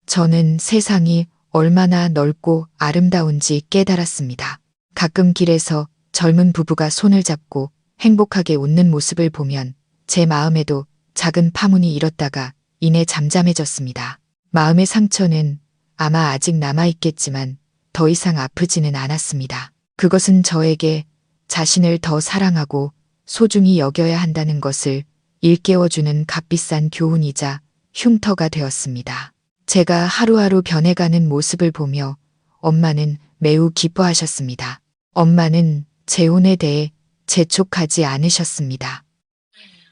저는 세상이 얼마나 넓고 아름다운지 깨달았습니다. 가끔 길에서 젊은 부부가 손을 잡고 행복하게 웃는 모습을 보면 제 마음에도 작은 파문이 일었다가 이내 잠잠해졌습니다. 마음의 상처는 아마 아직 남아있겠지만 더 이상 아프지는 않았습니다. 그것은 저에게 자신을 더 사랑하고 소중히 여겨야 한다는 것을 일깨워주는 값비싼 교훈이자 흉터가 되었습니다. 제가 하루하루 변해가는 모습을 보며 엄마는 매우 기뻐하셨습니다. 엄마는 재혼에 대해 재촉하지 않으셨습니다.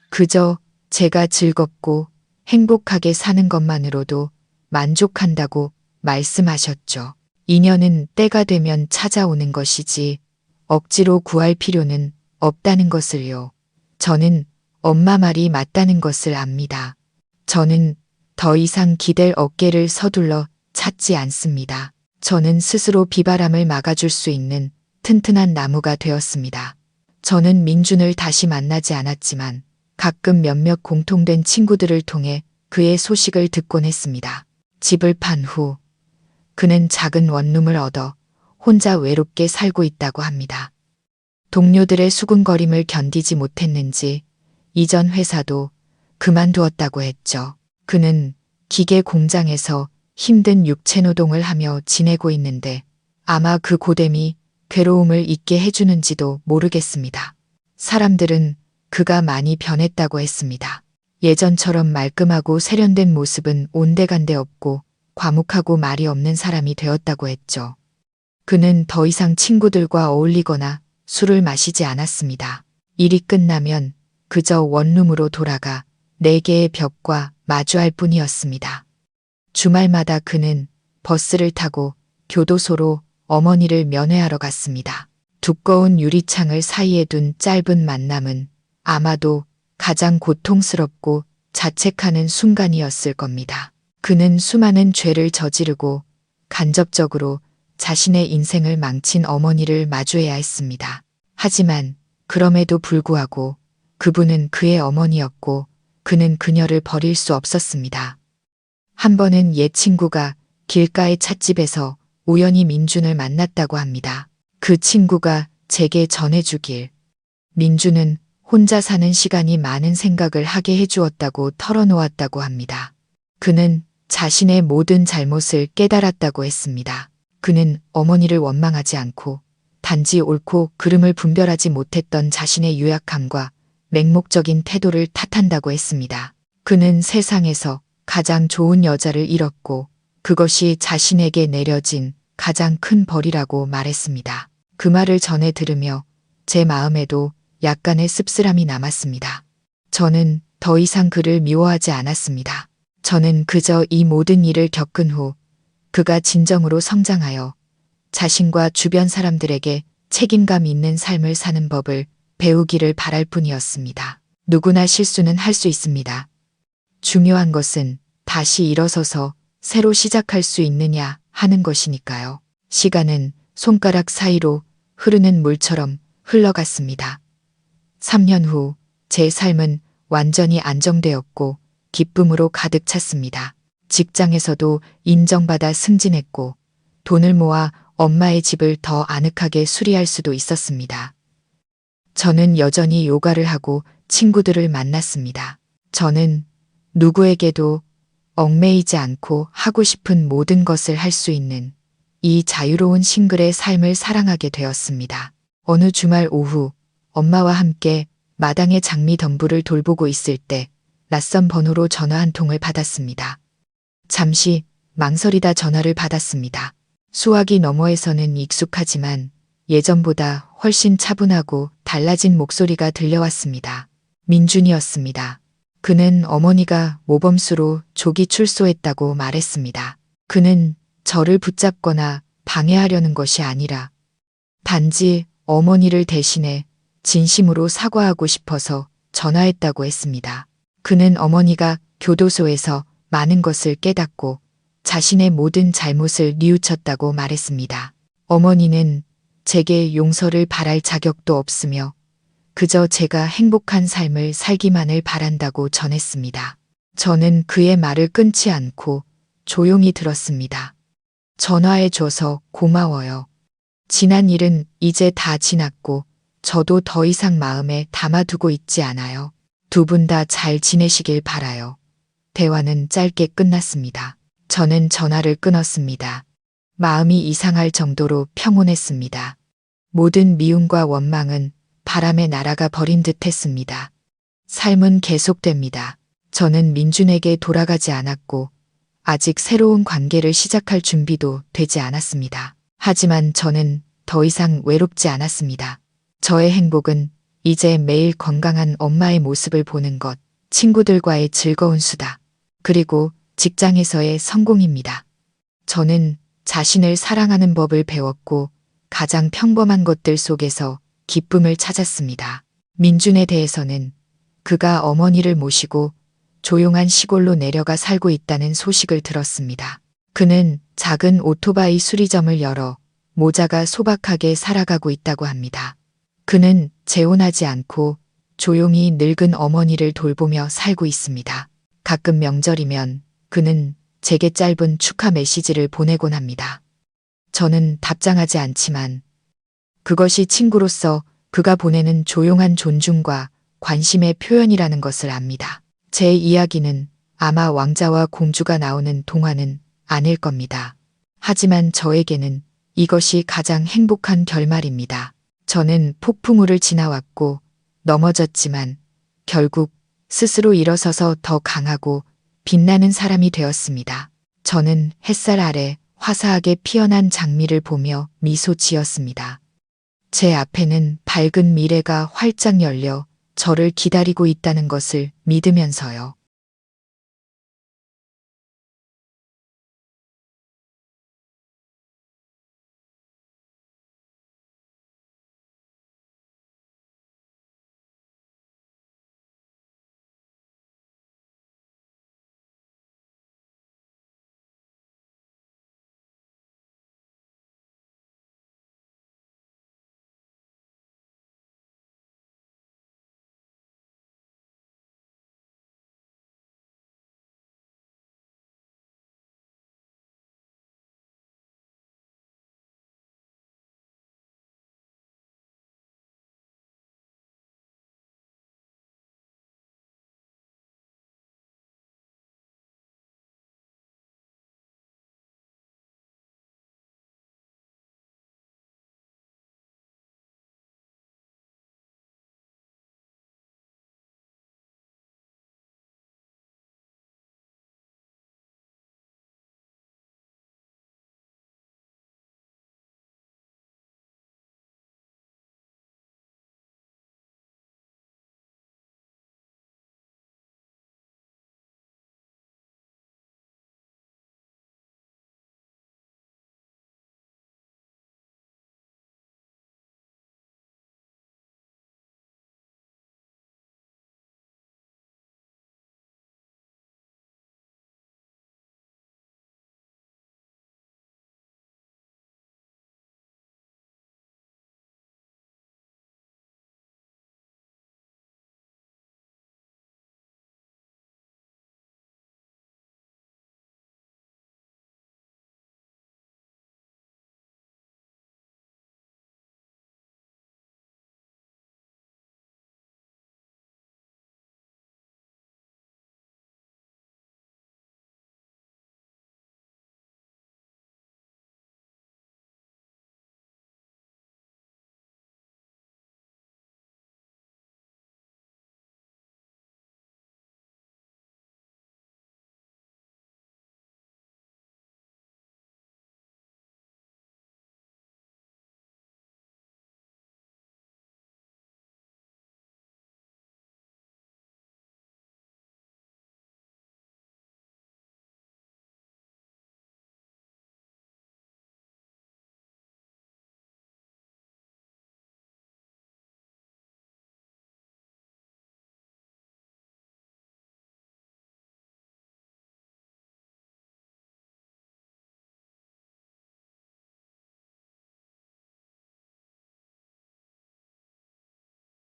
그저 제가 즐겁고 행복하게 사는 것만으로도 만족한다고 말씀하셨죠. 인연은 때가 되면 찾아오는 것이지 억지로 구할 필요는 없다는 것을요. 저는 엄마 말이 맞다는 것을 압니다. 저는 더 이상 기댈 어깨를 서둘러 찾지 않습니다. 저는 스스로 비바람을 막아줄 수 있는 튼튼한 나무가 되었습니다. 저는 민준을 다시 만나지 않았지만 가끔 몇몇 공통된 친구들을 통해 그의 소식을 듣곤 했습니다. 집을 판 후 그는 작은 원룸을 얻어 혼자 외롭게 살고 있다고 합니다. 동료들의 수군거림을 견디지 못했는지 이전 회사도 그만두었다고 했죠. 그는 기계 공장에서 힘든 육체 노동을 하며 지내고 있는데 아마 그 고됨이 괴로움을 잊게 해주는지도 모르겠습니다. 사람들은 그가 많이 변했다고 했습니다. 예전처럼 말끔하고 세련된 모습은 온데간데 없고 과묵하고 말이 없는 사람이 되었다고 했죠. 그는 더 이상 친구들과 어울리거나 술을 마시지 않았습니다. 일이 끝나면 그저 원룸으로 돌아가 네 개의 벽과 마주할 뿐이었습니다. 주말마다 그는 버스를 타고 교도소로 어머니를 면회하러 갔습니다. 두꺼운 유리창을 사이에 둔 짧은 만남은 아마도 가장 고통스럽고 자책하는 순간이었을 겁니다. 그는 수많은 죄를 저지르고 간접적으로 자신의 인생을 망친 어머니를 마주해야 했습니다. 하지만 그럼에도 불구하고 그분은 그의 어머니였고 그는 그녀를 버릴 수 없었습니다. 한 번은 옛 친구가 길가의 찻집에서 우연히 민준을 만났다고 합니다. 그 친구가 제게 전해주길 민준은 혼자 사는 시간이 많은 생각을 하게 해주었다고 털어놓았다고 합니다. 그는 자신의 모든 잘못을 깨달았다고 했습니다. 그는 어머니를 원망하지 않고 단지 옳고 그름을 분별하지 못했던 자신의 유약함과 맹목적인 태도를 탓한다고 했습니다. 그는 세상에서 가장 좋은 여자를 잃었고 그것이 자신에게 내려진 가장 큰 벌이라고 말했습니다. 그 말을 전해 들으며 제 마음에도 약간의 씁쓸함이 남았습니다. 저는 더 이상 그를 미워하지 않았습니다. 저는 그저 이 모든 일을 겪은 후 그가 진정으로 성장하여 자신과 주변 사람들에게 책임감 있는 삶을 사는 법을 배우기를 바랄 뿐이었습니다. 누구나 실수는 할 수 있습니다. 중요한 것은 다시 일어서서 새로 시작할 수 있느냐 하는 것이니까요. 시간은 손가락 사이로 흐르는 물처럼 흘러갔습니다. 3년 후 제 삶은 완전히 안정되었고 기쁨으로 가득 찼습니다. 직장에서도 인정받아 승진했고 돈을 모아 엄마의 집을 더 아늑하게 수리할 수도 있었습니다. 저는 여전히 요가를 하고 친구들을 만났습니다. 저는 누구에게도 얽매이지 않고 하고 싶은 모든 것을 할 수 있는 이 자유로운 싱글의 삶을 사랑하게 되었습니다. 어느 주말 오후 엄마와 함께 마당의 장미 덤불을 돌보고 있을 때 낯선 번호로 전화 한 통을 받았습니다. 잠시 망설이다 전화를 받았습니다. 수화기 너머에서는 익숙하지만 예전보다 훨씬 차분하고 달라진 목소리가 들려왔습니다. 민준이었습니다. 그는 어머니가 모범수로 조기 출소했다고 말했습니다. 그는 저를 붙잡거나 방해하려는 것이 아니라 단지 어머니를 대신해 진심으로 사과하고 싶어서 전화했다고 했습니다. 그는 어머니가 교도소에서 많은 것을 깨닫고 자신의 모든 잘못을 뉘우쳤다고 말했습니다. 어머니는 제게 용서를 바랄 자격도 없으며 그저 제가 행복한 삶을 살기만을 바란다고 전했습니다. 저는 그의 말을 끊지 않고 조용히 들었습니다. 전화해줘서 고마워요. 지난 일은 이제 다 지났고 저도 더 이상 마음에 담아두고 있지 않아요. 두 분 다 잘 지내시길 바라요. 대화는 짧게 끝났습니다. 저는 전화를 끊었습니다. 마음이 이상할 정도로 평온했습니다. 모든 미움과 원망은 바람에 날아가 버린 듯 했습니다. 삶은 계속됩니다. 저는 민준에게 돌아가지 않았고 아직 새로운 관계를 시작할 준비도 되지 않았습니다. 하지만 저는 더 이상 외롭지 않았습니다. 저의 행복은 이제 매일 건강한 엄마의 모습을 보는 것, 친구들과의 즐거운 수다, 그리고 직장에서의 성공입니다. 저는 자신을 사랑하는 법을 배웠고 가장 평범한 것들 속에서 기쁨을 찾았습니다. 민준에 대해서는 그가 어머니를 모시고 조용한 시골로 내려가 살고 있다는 소식을 들었습니다. 그는 작은 오토바이 수리점을 열어 모자가 소박하게 살아가고 있다고 합니다. 그는 재혼하지 않고 조용히 늙은 어머니를 돌보며 살고 있습니다. 가끔 명절이면 그는 제게 짧은 축하 메시지를 보내곤 합니다. 저는 답장하지 않지만 그것이 친구로서 그가 보내는 조용한 존중과 관심의 표현이라는 것을 압니다. 제 이야기는 아마 왕자와 공주가 나오는 동화는 아닐 겁니다. 하지만 저에게는 이것이 가장 행복한 결말입니다. 저는 폭풍우를 지나왔고 넘어졌지만 결국 스스로 일어서서 더 강하고 빛나는 사람이 되었습니다. 저는 햇살 아래 화사하게 피어난 장미를 보며 미소 지었습니다. 제 앞에는 밝은 미래가 활짝 열려 저를 기다리고 있다는 것을 믿으면서요.